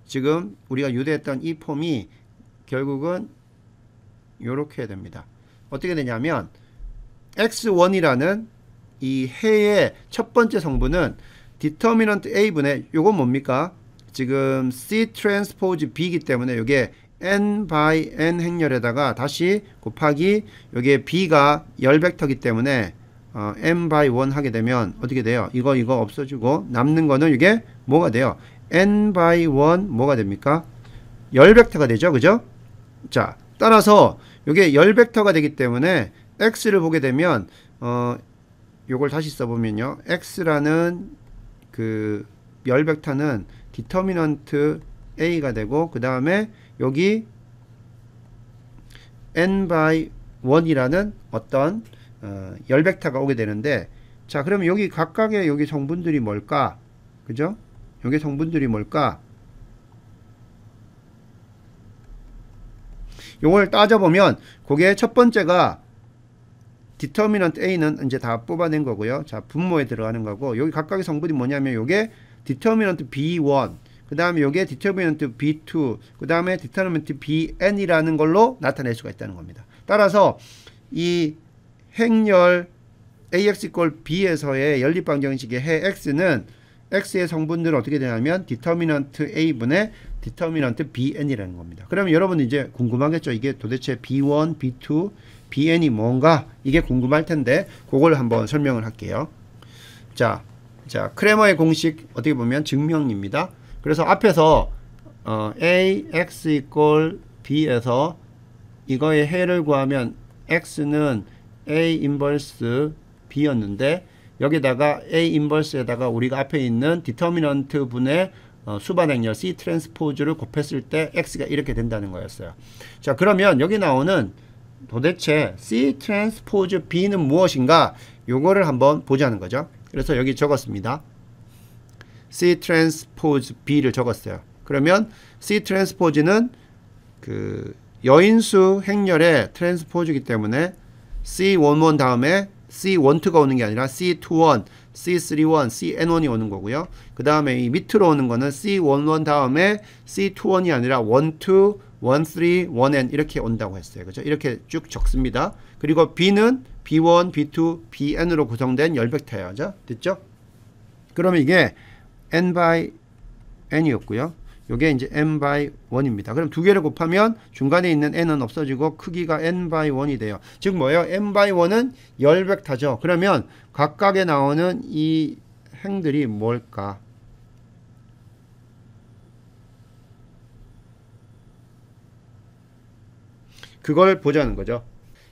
지금 우리가 유도했던 이 폼이 결국은 요렇게 됩니다. 어떻게 되냐면 x1이라는 이 해의 첫 번째 성분은 디터미넌트 a분의 요건 뭡니까? 지금 C 트랜스포즈 B이기 때문에 요게 n by n 행렬에다가 다시 곱하기 요게 B가 열 벡터이기 때문에 n by 1 하게 되면 어떻게 돼요? 이거 없어지고 남는 거는 이게 뭐가 돼요? n by 1 뭐가 됩니까? 열 벡터가 되죠. 그죠? 자 따라서 요게 열 벡터가 되기 때문에 x를 보게 되면 요걸 다시 써보면요. x라는 그 열 벡터는 디터미넌트 a가 되고, 그 다음에 여기 n by 1이라는 어떤 열 벡터가 오게 되는데, 자 그러면 여기 각각의 여기 성분들이 뭘까? 그죠? 여기 성분들이 뭘까? 요걸 따져보면 그게 첫 번째가 디터미넌트 A는 이제 다 뽑아낸 거고요. 자 분모에 들어가는 거고, 여기 각각의 성분이 뭐냐면 요게 디터미넌트 B1, 그 다음에 요게 디터미넌트 B2, 그 다음에 디터미넌트 BN이라는 걸로 나타낼 수가 있다는 겁니다. 따라서 이 행렬 AX equal B에서의 연립방정식의 해 X는 X의 성분들은 어떻게 되냐면 디터미넌트 A분의 디터미넌트 BN이라는 겁니다. 그러면 여러분 이제 궁금하겠죠? 이게 도대체 B1, B2, BN이 뭔가? 이게 궁금할 텐데 그걸 한번 설명을 할게요. 자 크레머의 공식 어떻게 보면 증명입니다. 그래서 앞에서 AX equal B에서 이거의 해를 구하면 X는 A 인버스 B였는데, 여기다가 A 인버스에다가 우리가 앞에 있는 디터미넌트 분의 수반 행렬 C 트랜스포즈를 곱했을 때 X가 이렇게 된다는 거였어요. 자 그러면 여기 나오는 도대체 C 트랜스포즈 B는 무엇인가? 요거를 한번 보자는 거죠. 그래서 여기 적었습니다. C 트랜스포즈 B를 적었어요. 그러면 C 트랜스포즈는 그 여인수 행렬의 트랜스포즈이기 때문에 C11 다음에 C12가 오는 게 아니라 C21, C31, CN1이 오는 거고요. 그 다음에 이 밑으로 오는 거는 C11 다음에 C21이 아니라 12, 13, 1N 이렇게 온다고 했어요. 그죠? 이렇게 쭉 적습니다. 그리고 B는 B1, B2, BN으로 구성된 열 벡터예요. 그죠? 됐죠? 그러면 이게 n by n이었고요. 요게 이제 n by 1입니다. 그럼 두 개를 곱하면 중간에 있는 n은 없어지고 크기가 n by 1이 돼요. 즉 뭐예요? n by 1은 열 벡터죠. 그러면 각각에 나오는 이 행들이 뭘까? 그걸 보자는 거죠.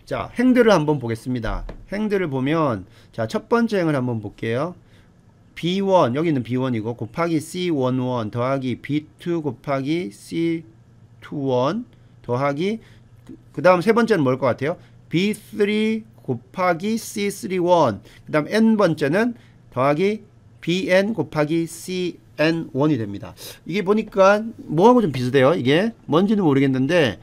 자, 행들을 한번 보겠습니다. 행들을 보면 자, 첫 번째 행을 한번 볼게요. B1, 여기는 B1이고 곱하기 C11 더하기 B2 곱하기 C21 더하기 그 다음 세 번째는 뭘 것 같아요? B3 곱하기 C31 그 다음 n번째는 더하기 BN 곱하기 N1이 됩니다. 이게 보니까 뭐하고 좀 비슷해요. 이게 뭔지는 모르겠는데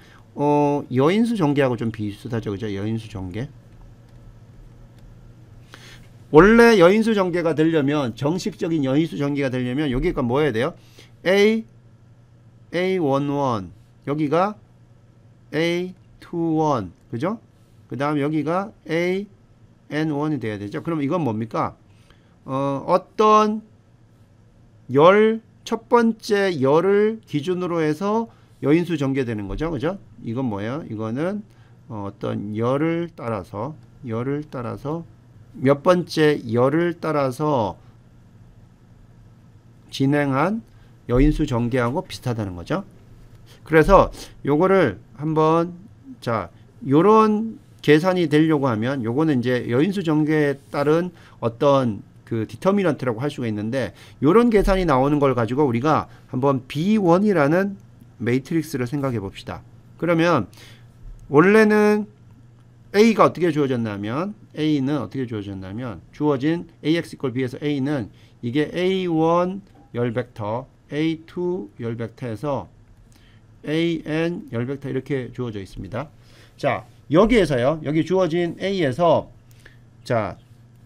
여인수 전개하고 좀 비슷하죠. 그죠? 여인수 전개. 원래 여인수 전개가 되려면, 정식적인 여인수 전개가 되려면 여기가 뭐 해야 돼요? A11, 여기가 A21, 그죠? 그 다음 여기가 AN1이 돼야 되죠. 그럼 이건 뭡니까? 어떤 첫 번째 열을 기준으로 해서 여인수 전개되는 거죠. 그죠? 이건 뭐예요? 이거는 어떤 열을 따라서 몇 번째 열을 따라서 진행한 여인수 전개하고 비슷하다는 거죠. 그래서 요거를 한번, 자, 요런 계산이 되려고 하면 요거는 이제 여인수 전개에 따른 어떤 그 디터미넌트라고 할 수가 있는데, 요런 계산이 나오는 걸 가지고 우리가 한번 B1이라는 매트릭스를 생각해 봅시다. 그러면 원래는 A가 어떻게 주어졌냐면, 주어진 AX = B에서 A는 이게 A1 열벡터, A2 열벡터에서 AN 열벡터 이렇게 주어져 있습니다. 자, 여기에서요, 여기 주어진 A에서, 자,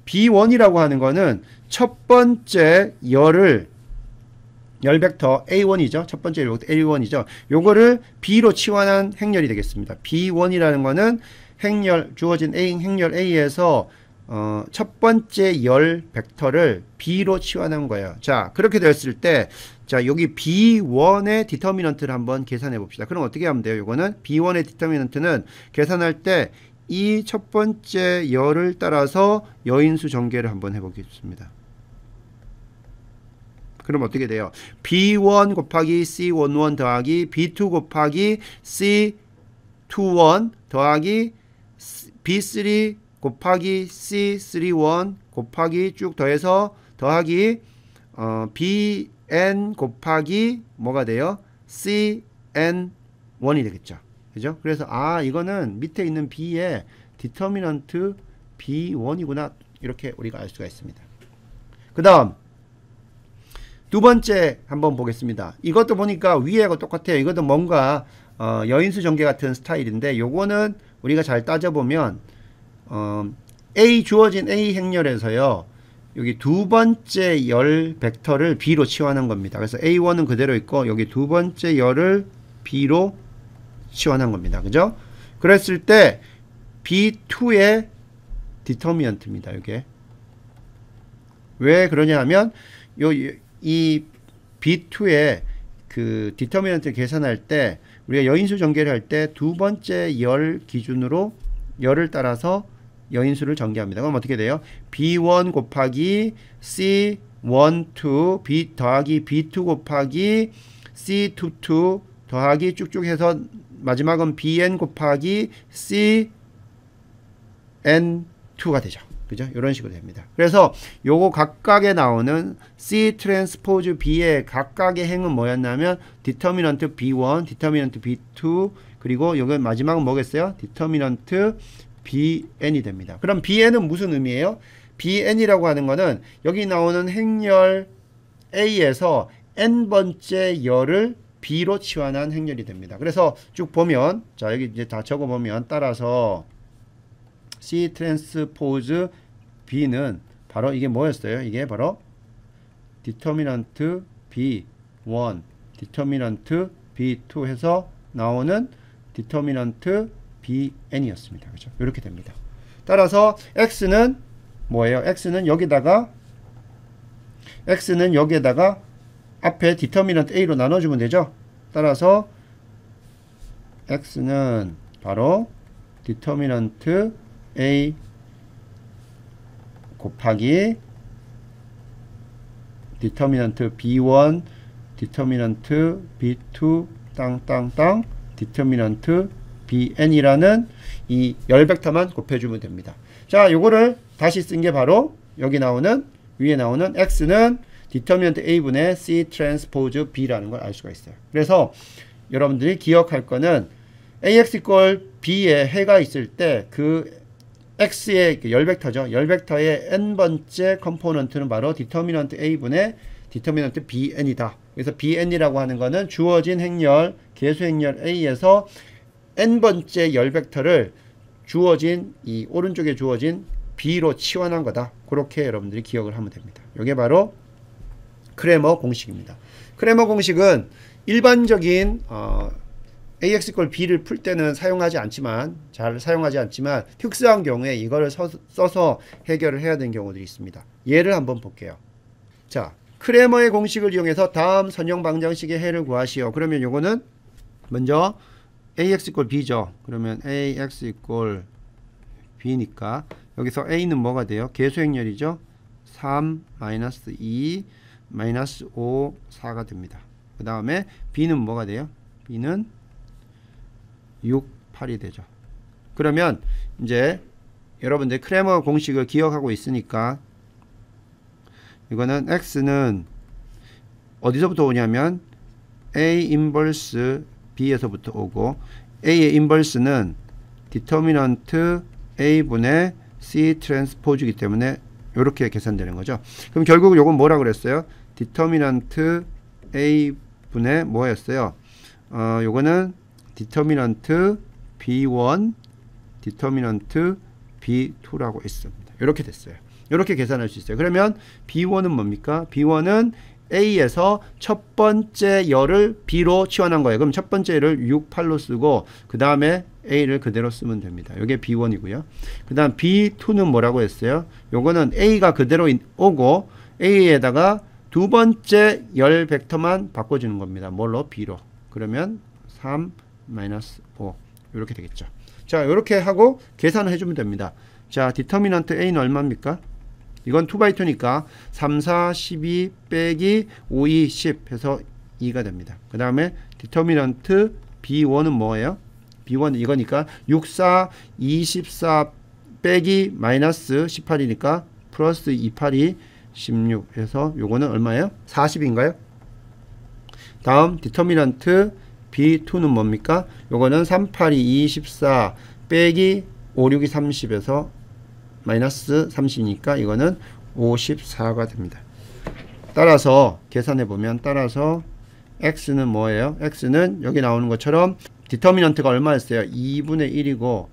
B1이라고 하는 거는 첫 번째 열벡터 A1이죠. 첫 번째 열벡터 A1이죠. 요거를 B로 치환한 행렬이 되겠습니다. B1이라는 거는 행렬, 주어진 행렬 A에서 첫 번째 열 벡터를 B로 치환한 거예요. 자, 그렇게 됐을 때, 자, 여기 B1의 디터미넌트를 한번 계산해 봅시다. 그럼 어떻게 하면 돼요? 요거는 B1의 디터미넌트는 계산할 때 이 첫 번째 열을 따라서 여인수 전개를 한번 해보겠습니다. 그럼 어떻게 돼요? B1 곱하기 C11 더하기 B2 곱하기 C21 더하기 B3 곱하기 C31 곱하기 쭉 더해서 더하기 BN 곱하기 뭐가 돼요? CN1이 되겠죠. 그죠? 그래서 이거는 밑에 있는 B의 디터미넌트 B1이구나, 이렇게 우리가 알 수가 있습니다. 그 다음 두 번째 한번 보겠습니다. 이것도 보니까 위에하고 똑같아요. 이것도 뭔가 여인수 전개 같은 스타일인데, 요거는 우리가 잘 따져보면 주어진 A 행렬에서요, 여기 두 번째 열 벡터를 B로 치환한 겁니다. 그래서 A1은 그대로 있고 여기 두 번째 열을 B로 치환한 겁니다. 그죠? 그랬을 때 B2의 디터미넌트입니다. 이게 왜 그러냐 하면 이 B2의 그 디터미넌트 계산할 때, 우리가 여인수 전개를 할 때 두 번째 열 기준으로 열을 따라서 여인수를 전개합니다. 그럼 어떻게 돼요? B1 곱하기 C12 B 더하기 B2 곱하기 C22 더하기 쭉쭉 해서 마지막은 BN 곱하기 CN2가 되죠. 그죠? 이런 식으로 됩니다. 그래서 요거 각각에 나오는 C 트랜스포즈 B의 각각의 행은 뭐였냐면 디터미넌트 B1, 디터미넌트 B2, 그리고 여기 마지막은 뭐겠어요? 디터미넌트 BN이 됩니다. 그럼 BN은 무슨 의미예요? BN이라고 하는 거는 여기 나오는 행렬 A에서 n번째 열을 B로 치환한 행렬이 됩니다. 그래서 쭉 보면, 자, 여기 이제 다 적어 보면, 따라서 C 트랜스포즈 B는 바로 이게 뭐였어요? 이게 바로 디터미넌트 B1, 디터미넌트 B2 해서 나오는 디터미넌트 BN이었습니다. 그죠? 이렇게 됩니다. 따라서 X는 뭐예요? X는 여기다가 앞에 디터미넌트 A로 나눠주면 되죠. 따라서 X는 바로 디터미넌트 A 곱하기 디터미넌트 B1, 디터미넌트 B2 땅땅땅 디터미넌트 BN이라는 이 열 벡터만 곱해주면 됩니다. 자, 요거를 다시 쓴 게 바로 여기 나오는, 위에 나오는 X는 디터미넌트 A분의 C 트랜스포즈 B라는 걸 알 수가 있어요. 그래서 여러분들이 기억할 거는 AX = B에 해가 있을 때 그 X의 열 벡터죠. 열 벡터의 n번째 컴포넌트는 바로 디터미넌트 A분의 디터미넌트 bn이다. 그래서 bn이라고 하는 거는 주어진 행렬, 개수 행렬 A에서 n번째 열 벡터를 주어진 이 오른쪽에 주어진 B로 치환한 거다. 그렇게 여러분들이 기억을 하면 됩니다. 이게 바로 크레머 공식입니다. 크레머 공식은 일반적인 AX = B를 풀 때는 사용하지 않지만 잘 사용하지 않지만 특수한 경우에 이거를 써서 해결을 해야 되는 경우들이 있습니다. 예를 한번 볼게요. 자, 크레머의 공식을 이용해서 다음 선형 방정식의 해를 구하시오. 그러면 요거는 먼저 AX = B죠. 그러면 AX = B니까 여기서 A는 뭐가 돼요? 개수행렬이죠. 3, -2, -5, 4가 됩니다. 그 다음에 B는 뭐가 돼요? B는 6, 8이 되죠. 그러면 이제 여러분들 크레머 공식을 기억하고 있으니까 이거는 X는 어디서부터 오냐면 A 인버스 B에서부터 오고 A의 인버스는 디터미넌트 A분의 C 트랜스포즈이기 때문에 이렇게 계산되는 거죠. 그럼 결국 요건 뭐라 그랬어요? 디터미넌트 A분의 뭐였어요? 요거는 디터미넌트 B1, 디터미넌트 B2라고 했습니다. 이렇게 됐어요. 이렇게 계산할 수 있어요. 그러면 B1은 뭡니까? B1은 A에서 첫 번째 열을 B로 치환한 거예요. 그럼 첫 번째 열을 6, 8로 쓰고 그 다음에 A를 그대로 쓰면 됩니다. 이게 B1이고요. 그 다음 B2는 뭐라고 했어요? 요거는 A가 그대로 오고 A에다가 두 번째 열 벡터만 바꿔주는 겁니다. 뭘로? B로. 그러면 3, -5 이렇게 되겠죠. 자, 이렇게 하고 계산을 해주면 됩니다. 자, 디터미넌트 A는 얼마입니까? 이건 2x2니까 3, 4, 12 빼기 5, 2, 10 해서 2가 됩니다. 그 다음에 디터미넌트 B1은 뭐예요? B1은 이거니까 6, 4, 24 빼기 마이너스 18이니까 플러스 2, 8이 16 해서 요거는 얼마예요? 40인가요? 다음 디터미넌트 B2는 뭡니까? 요거는 3, 8이 24 빼기 5, 6이 30에서 마이너스 30이니까 이거는 54가 됩니다. 따라서 계산해 보면 따라서 x는 뭐예요? x는 여기 나오는 것처럼 디터미넌트가 얼마였어요? 2분의 1이고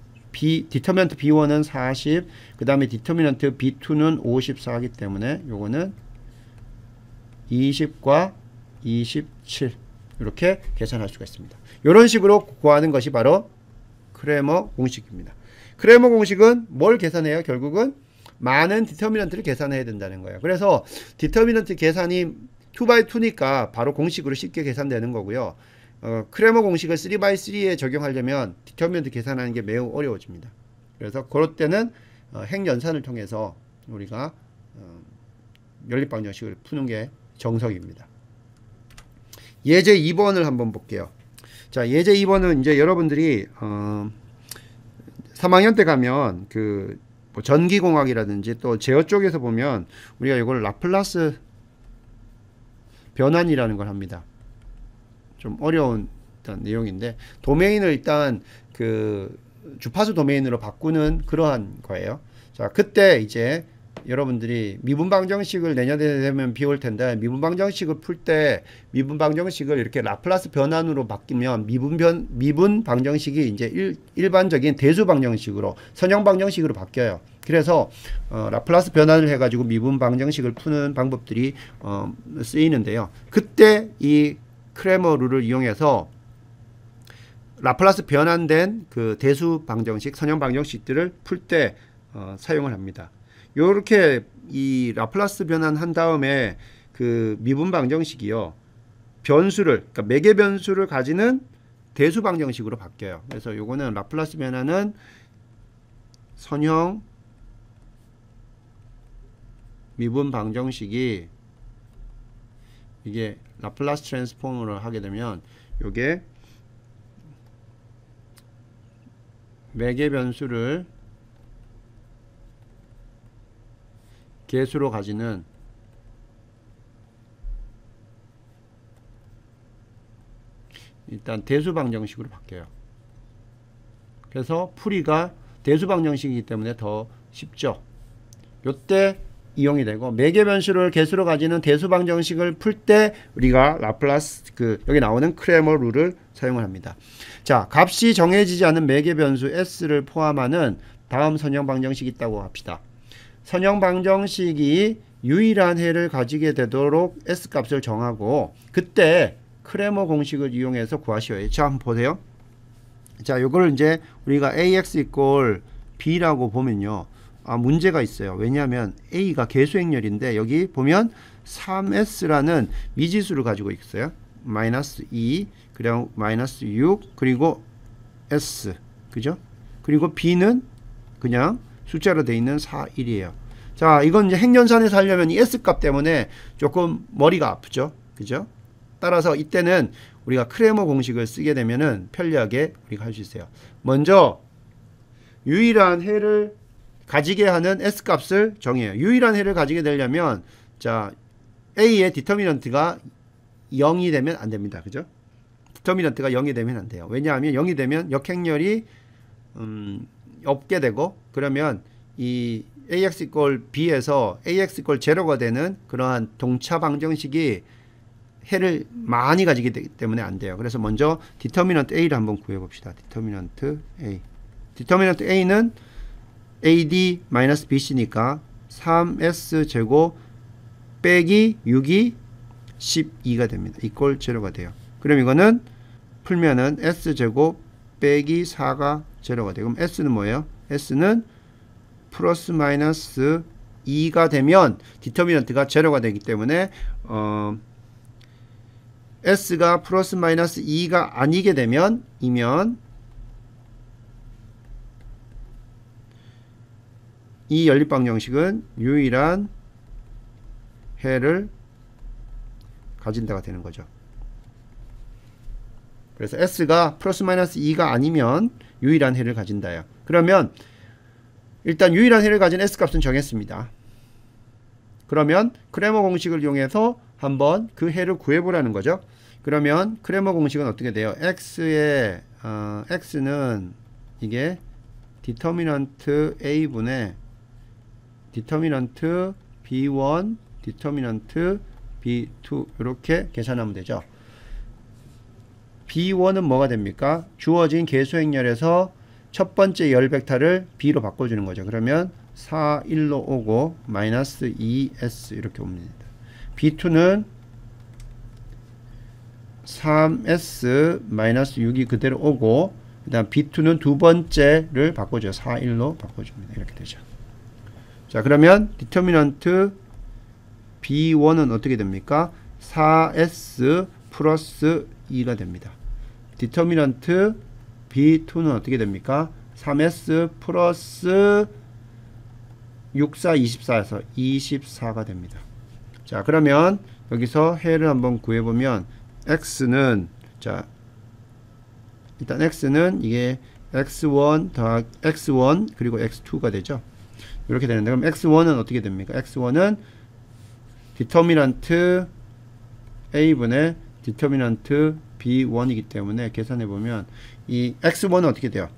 디터미넌트 B1은 40, 그 다음에 디터미넌트 B2는 54이기 때문에 요거는 20과 27 이렇게 계산할 수가 있습니다. 이런 식으로 구하는 것이 바로 크레머 공식입니다. 크레머 공식은 뭘 계산해요? 결국은 많은 디터미넌트를 계산해야 된다는 거예요. 그래서 디터미넌트 계산이 2x2니까 바로 공식으로 쉽게 계산되는 거고요. 크레머 공식을 3x3에 적용하려면 디터미넌트 계산하는 게 매우 어려워집니다. 그래서 그럴 때는 행연산을 통해서 우리가 연립방정식을 푸는 게 정석입니다. 예제 2번을 한번 볼게요. 자, 예제 2번은 이제 여러분들이 3학년 때 가면 뭐 전기공학이라든지 또 제어 쪽에서 보면 우리가 이걸 라플라스 변환이라는 걸 합니다. 좀 어려운 일단 내용인데 도메인을 일단 주파수 도메인으로 바꾸는 그러한 거예요. 자, 그때 이제 여러분들이 미분방정식을 내년에 되면 비올 텐데 미분방정식을 풀 때 미분방정식을 이렇게 라플라스 변환으로 바뀌면 미분방정식이 이제 일반적인 대수방정식으로 선형방정식으로 바뀌어요. 그래서 라플라스 변환을 해가지고 미분방정식을 푸는 방법들이 쓰이는데요. 그때 이 크레머 룰을 이용해서 라플라스 변환된 그 대수방정식, 선형방정식들을 풀 때 사용을 합니다. 요렇게 이 라플라스 변환한 다음에 그 미분 방정식이요. 변수를, 그러니까 매개 변수를 가지는 대수 방정식으로 바뀌어요. 그래서 요거는 라플라스 변환은 선형 미분 방정식이 이게 라플라스 트랜스폼을 하게 되면 요게 매개 변수를 개수로 가지는 일단 대수방정식으로 바뀌어요. 그래서 풀이가 대수방정식이기 때문에 더 쉽죠. 요때 이용이 되고, 매개 변수를 개수로 가지는 대수 방정식을 풀 때 우리가 라플라스 여기 나오는 크레머 룰을 사용을 합니다. 자, 값이 정해지지 않은 매개 변수 s를 포함하는 다음 선형 방정식이 있다고 합시다. 선형 방정식이 유일한 해를 가지게 되도록 s 값을 정하고, 그때 크레머 공식을 이용해서 구하시오요. 자, 한번 보세요. 자, 요거를 이제 우리가 ax equal b라고 보면요, 문제가 있어요. 왜냐하면 a가 개수행렬인데 여기 보면 3s라는 미지수를 가지고 있어요. 마이너스 2, 그리고 마이너스 6, 그리고 s, 그죠? 그리고 b는 그냥 숫자로 되어 있는 4, 1이에요. 자, 이건 이제 행연산에서 하려면 이 s 값 때문에 조금 머리가 아프죠, 그죠? 따라서 이때는 우리가 크레머 공식을 쓰게 되면은 편리하게 우리가 할 수 있어요. 먼저 유일한 해를 가지게 하는 s 값을 정해요. 유일한 해를 가지게 되려면, 자, a의 디터미넌트가 0이 되면 안 됩니다. 그죠? 디터미넌트가 0이 되면 안 돼요. 왜냐하면 0이 되면 역행렬이 없게 되고, 그러면 이 ax equal b에서 ax equal 0가 되는 그러한 동차 방정식이 해를 많이 가지기 때문에 안 돼요. 그래서 먼저 디터미넌트 a를 한번 구해 봅시다. 디터미넌트 a. 디터미넌트 a는 ad-bc니까 3s 제곱 빼기 6이 12가 됩니다. 이꼴 0가 돼요. 그럼 이거는 풀면은 s 제곱 빼기 4가 0가 돼요. 그럼 s는 뭐예요? s는 플러스 마이너스 2가 되면 디터미넌트가 0가 되기 때문에 s가 플러스 마이너스 2가 아니게 되면 이 연립방정식은 유일한 해를 가진다가 되는 거죠. 그래서 s가 플러스 마이너스 2가 아니면 유일한 해를 가진다요. 그러면 일단 유일한 해를 가진 s 값은 정했습니다. 그러면 크레머 공식을 이용해서 한번 그 해를 구해보라는 거죠. 그러면 크레머 공식은 어떻게 돼요? x의 x는 이게 디터미넌트 a분의 디터미넌트 b1, 디터미넌트 b2 이렇게 계산하면 되죠. b1은 뭐가 됩니까? 주어진 개수행렬에서 첫 번째 열 벡터를 b로 바꿔주는 거죠. 그러면 4, 1로 오고 마이너스 2s 이렇게 옵니다. b2는 3s 마이너스 6이 그대로 오고, 그 다음 b2는 두 번째를 바꿔줘요. 4, 1로 바꿔줍니다. 이렇게 되죠. 자, 그러면 디터미넌트 b1은 어떻게 됩니까? 4s 플러스 2가 됩니다. 디터미넌트 b2는 어떻게 됩니까? 3s 플러스 6, 4, 24에서 24가 됩니다. 자, 그러면 여기서 해를 한번 구해보면 x는, 자, 일단 x는 이게 x1 더하기 x1 그리고 x2가 되죠. 이렇게 되는데, 그럼 x1은 어떻게 됩니까? x1은 디터미넌트 a분의 디터미넌트 b1이기 때문에 계산해보면 이 x1은 어떻게 돼요?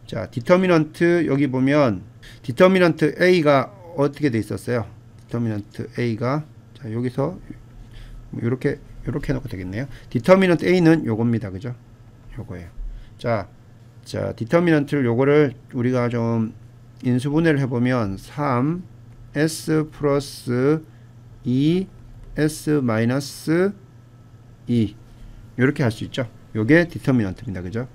자, 디터미넌트 여기 보면 디터미넌트 a가 어떻게 돼 있었어요? 디터미넌트 a가, 자, 여기서 이렇게 해놓고 되겠네요. 디터미넌트 a는 요겁니다. 그죠? 요거예요. 자, 디터미넌트를 요거를 우리가 좀 인수분해를 해보면 3s 플러스 2s 마이너스 2 이렇게 할 수 있죠. 요게 디터미넌트입니다. 그죠?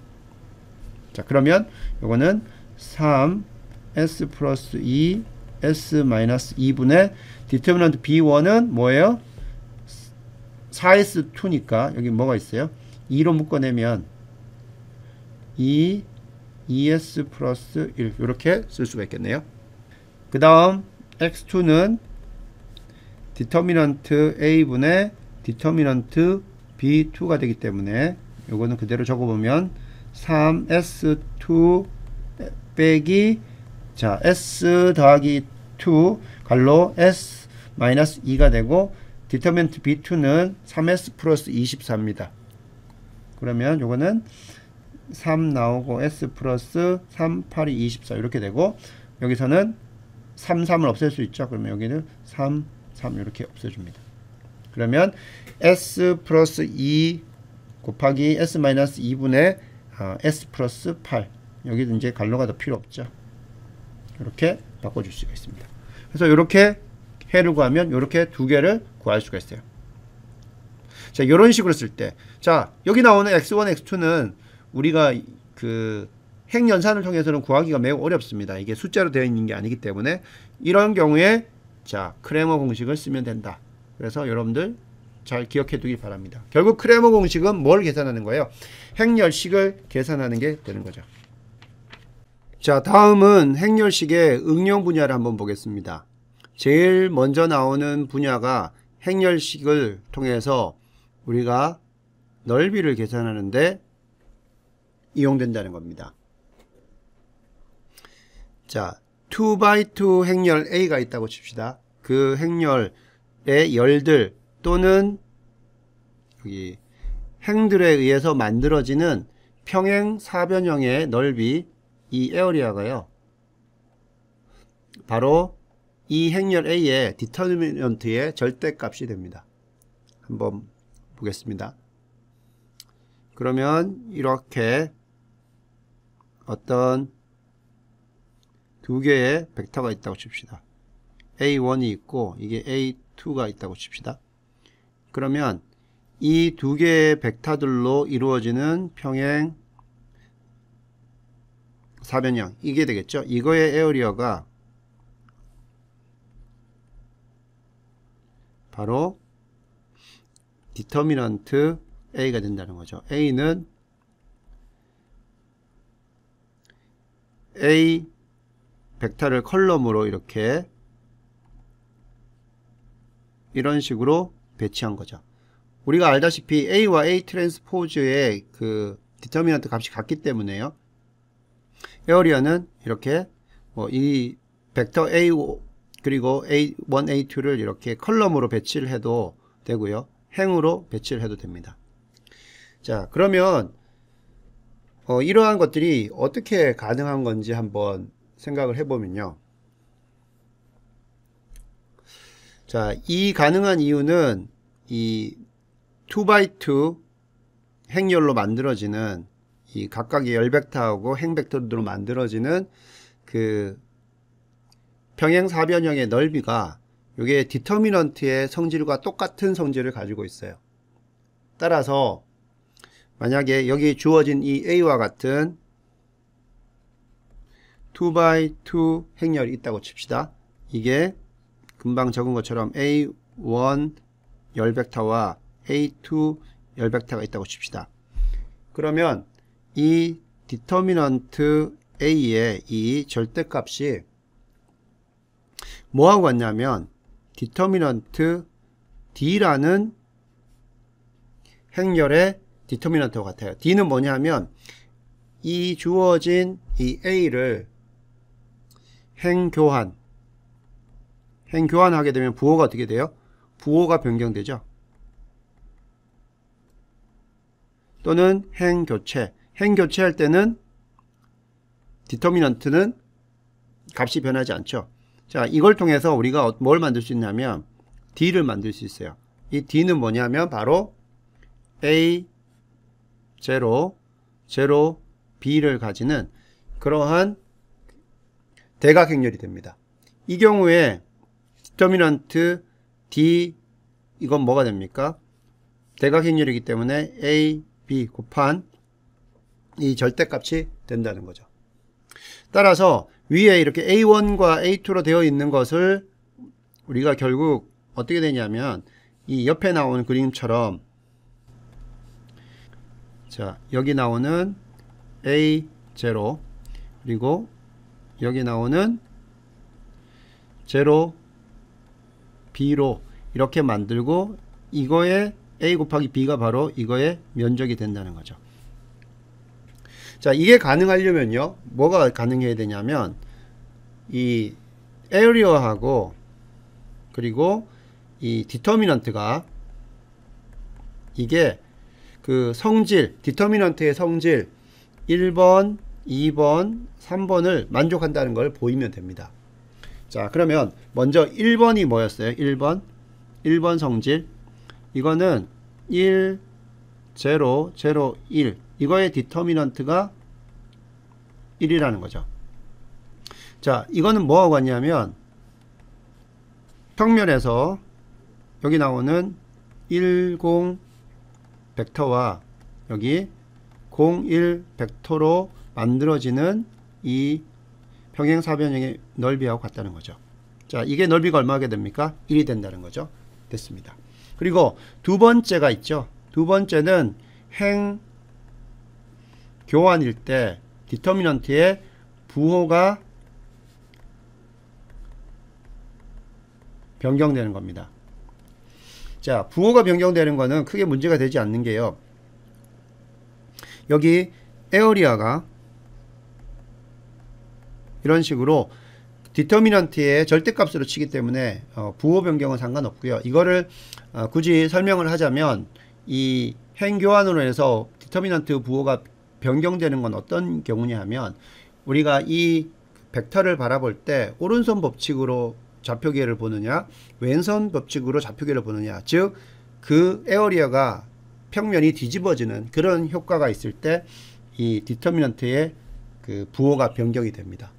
자, 그러면 요거는 3s 플러스 2s 마이너스 2분의 디터미넌트 b1은 뭐예요? 4s2니까 여기 뭐가 있어요? 2로 묶어내면 2s 플러스 1 이렇게 쓸 수가 있겠네요. 그 다음 x2는 디터미넌트 a분의 디터미넌트 b2가 되기 때문에 요거는 그대로 적어보면 3s2 빼기, 자, s 더하기 2 갈로 s 마이너스 2가 되고, 디터미넌트 b2는 3s 플러스 24입니다. 그러면 요거는 3 나오고 s 플러스 3, 8이 24 이렇게 되고, 여기서는 3, 3을 없앨 수 있죠. 그러면 여기는 3, 3 이렇게 없애줍니다. 그러면 S 플러스 2 곱하기 S 마이너스 2분의 S 플러스 8. 여기도 이제 갈로가 더 필요 없죠. 이렇게 바꿔줄 수가 있습니다. 그래서 이렇게 해를 구하면 이렇게 두 개를 구할 수가 있어요. 자, 이런 식으로 쓸 때, 자, 여기 나오는 x1, x2는 우리가 그 행연산을 통해서는 구하기가 매우 어렵습니다. 이게 숫자로 되어 있는 게 아니기 때문에 이런 경우에 자, 크레머 공식을 쓰면 된다. 그래서 여러분들 잘 기억해 두길 바랍니다. 결국 크레머 공식은 뭘 계산하는 거예요? 행렬식을 계산하는 게 되는 거죠. 자, 다음은 행렬식의 응용 분야를 한번 보겠습니다. 제일 먼저 나오는 분야가 행렬식을 통해서 우리가 넓이를 계산하는데 이용된다는 겁니다. 자, 2x2 행렬 A가 있다고 칩시다. 그 행렬의 열들 또는 여기 행들에 의해서 만들어지는 평행 사변형의 넓이, 이 에어리아가요, 바로 이 행렬 A의 디터미넌트의 절대값이 됩니다. 한번 보겠습니다. 그러면 이렇게 어떤 두 개의 벡터가 있다고 칩시다. A1이 있고 이게 A2가 있다고 칩시다. 그러면 이 두 개의 벡터들로 이루어지는 평행 사변형, 이게 되겠죠. 이거의 에어리어가 바로 디터미넌트 A가 된다는 거죠. A는 A 벡터를 컬럼으로 이렇게 이런 식으로 배치한 거죠. 우리가 알다시피 A와 A 트랜스포즈의 그 디터미넌트 값이 같기 때문에요. 에어리어는 이렇게 이 벡터 A 그리고 A1, A2를 이렇게 컬럼으로 배치를 해도 되고요. 행으로 배치를 해도 됩니다. 자, 그러면 이러한 것들이 어떻게 가능한 건지 한번 생각을 해보면요. 자, 이 가능한 이유는 이 2x2 행렬로 만들어지는 이 각각의 열벡터하고 행벡터로 만들어지는 그 평행사변형의 넓이가 이게 디터미넌트의 성질과 똑같은 성질을 가지고 있어요. 따라서 만약에 여기 주어진 이 A와 같은 2x2 행렬이 있다고 칩시다. 이게 금방 적은 것처럼 A1 열벡터와 A2 열벡터가 있다고 칩시다. 그러면 이 디터미넌트 A의 이 절대값이 뭐하고 같냐면 디터미넌트 D라는 행렬의 디터미넌트와 같아요. D는 뭐냐면 이 주어진 이 A를 행교환하게 되면 부호가 어떻게 돼요? 부호가 변경되죠. 또는 행교체할 때는 디터미넌트는 값이 변하지 않죠. 자, 이걸 통해서 우리가 뭘 만들 수 있냐면 D를 만들 수 있어요. 이 D는 뭐냐면 바로 A, 0, B를 가지는 그러한 대각행렬이 됩니다. 이 경우에 디터미넌트 D, 이건 뭐가 됩니까? 대각행렬이기 때문에 A, B 곱한 이 절대값이 된다는 거죠. 따라서 위에 이렇게 A1과 A2로 되어 있는 것을 우리가 결국 어떻게 되냐면 이 옆에 나오는 그림처럼, 자, 여기 나오는 A0 그리고 여기 나오는 0 B로 이렇게 만들고 이거의 A 곱하기 B가 바로 이거의 면적이 된다는 거죠. 자, 이게 가능하려면요, 뭐가 가능해야 되냐면 이 에어리어하고 그리고 이 디터미넌트가 이게 그 성질, 디터미넌트의 성질 1번, 2번, 3번을 만족한다는 걸 보이면 됩니다. 자, 그러면 먼저 1번이 뭐였어요? 1번 성질. 이거는 1, 0, 0, 1. 이거의 디터미넌트가 1이라는 거죠. 자, 이거는 뭐하고 같냐면 평면에서 여기 나오는 10 벡터와 여기 01 벡터로 만들어지는 이 평행사변형의 넓이하고 같다는 거죠. 자, 이게 넓이가 얼마게 됩니까? 1이 된다는 거죠. 됐습니다. 그리고 두 번째가 있죠. 두 번째는 행 교환일 때 디터미넌트의 부호가 변경되는 겁니다. 자, 부호가 변경되는 거는 크게 문제가 되지 않는 게요. 여기 에어리아가 이런 식으로 디터미넌트의 절대값으로 치기 때문에 부호 변경은 상관없고요. 이거를 굳이 설명을 하자면 이 행교환으로 해서 디터미넌트 부호가 변경되는 건 어떤 경우냐 하면 우리가 이 벡터를 바라볼 때 오른손 법칙으로 좌표계를 보느냐 왼손 법칙으로 좌표계를 보느냐, 즉 그 에어리어가 평면이 뒤집어지는 그런 효과가 있을 때 이 디터미넌트의 그 부호가 변경이 됩니다.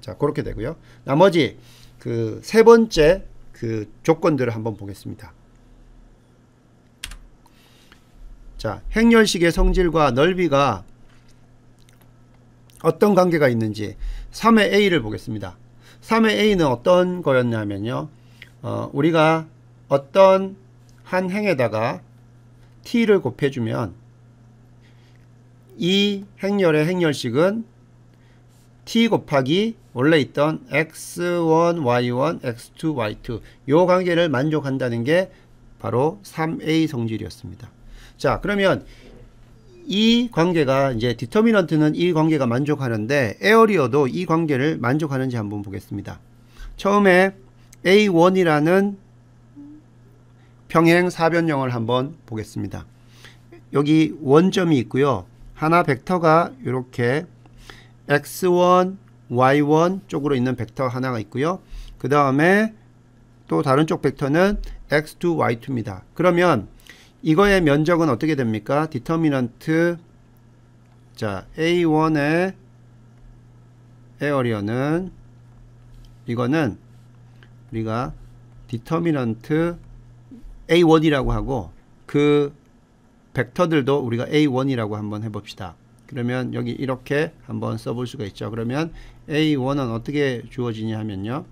자, 그렇게 되고요. 나머지 그 세 번째 그 조건들을 한번 보겠습니다. 자, 행렬식의 성질과 넓이가 어떤 관계가 있는지 3의 A를 보겠습니다. 3의 A는 어떤 거였냐면요. 우리가 어떤 한 행에다가 t를 곱해주면 이 행렬의 행렬식은 t 곱하기 원래 있던 x1, y1, x2, y2 요 관계를 만족한다는 게 바로 3a 성질이었습니다. 자, 그러면 이 관계가 이제 디터미넌트는 이 관계가 만족하는데 에어리어도 이 관계를 만족하는지 한번 보겠습니다. 처음에 A1이라는 평행 사변형을 한번 보겠습니다. 여기 원점이 있고요. 하나 벡터가 이렇게 x1, y1 쪽으로 있는 벡터 하나가 있고요. 그 다음에 또 다른 쪽 벡터는 x2, y2입니다. 그러면 이거의 면적은 어떻게 됩니까? 디터미넌트 자 A1의 에어리어는 이거는 우리가 디터미넌트 A1이라고 하고 그 벡터들도 우리가 A1이라고 한번 해봅시다. 그러면 여기 이렇게 한번 써볼 수가 있죠. 그러면 A1은 어떻게 주어지냐 하면요.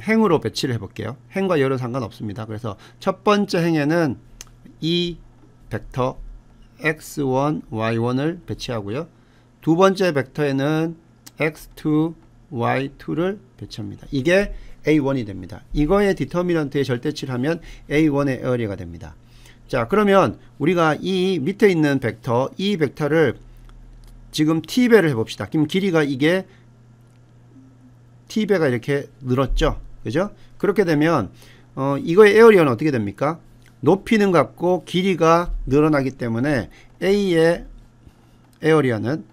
행으로 배치를 해볼게요. 행과 열은 상관없습니다. 그래서 첫 번째 행에는 이 벡터 x1, y1을 배치하고요. 두 번째 벡터에는 x2, y2를 배치합니다. 이게 A1이 됩니다. 이거의 디터미넌트의 절대치를 하면 A1의 에어리어가 됩니다. 자, 그러면 우리가 이 밑에 있는 벡터, 이 벡터를 지금 t배를 해봅시다. 그럼 길이가 이게 t배가 이렇게 늘었죠. 그죠? 그렇게 되면 이거의 에어리어는 어떻게 됩니까? 높이는 같고 길이가 늘어나기 때문에 A의 에어리어는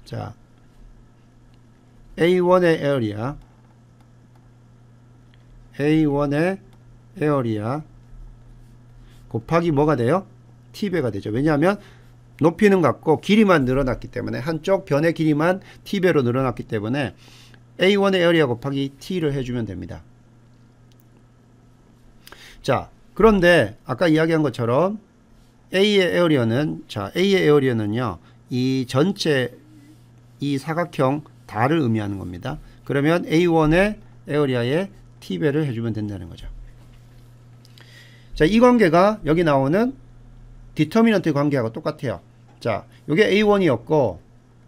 자 A1의 에어리어 곱하기 뭐가 돼요? t배가 되죠. 왜냐하면 높이는 같고 길이만 늘어났기 때문에 한쪽 변의 길이만 t배로 늘어났기 때문에 A1의 에어리어 곱하기 t를 해주면 됩니다. 자, 그런데 아까 이야기한 것처럼 A의 에어리어는요. 이 전체 이 사각형 다를 의미하는 겁니다. 그러면 A1의 에어리어에 t배를 해주면 된다는 거죠. 자, 이 관계가 여기 나오는 디터미넌트 관계하고 똑같아요. 자, 이게 A1이었고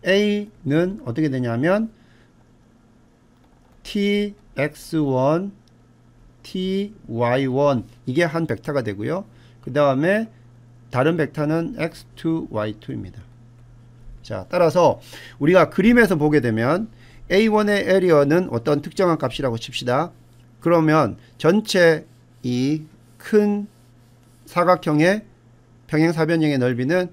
A는 어떻게 되냐면 tx1 ty1 이게 한 벡터가 되고요. 그 다음에 다른 벡터는 x2, y2입니다. 자, 따라서 우리가 그림에서 보게 되면 A1의 에리어는 어떤 특정한 값이라고 칩시다. 그러면 전체 이 큰 사각형의 평행사변형의 넓이는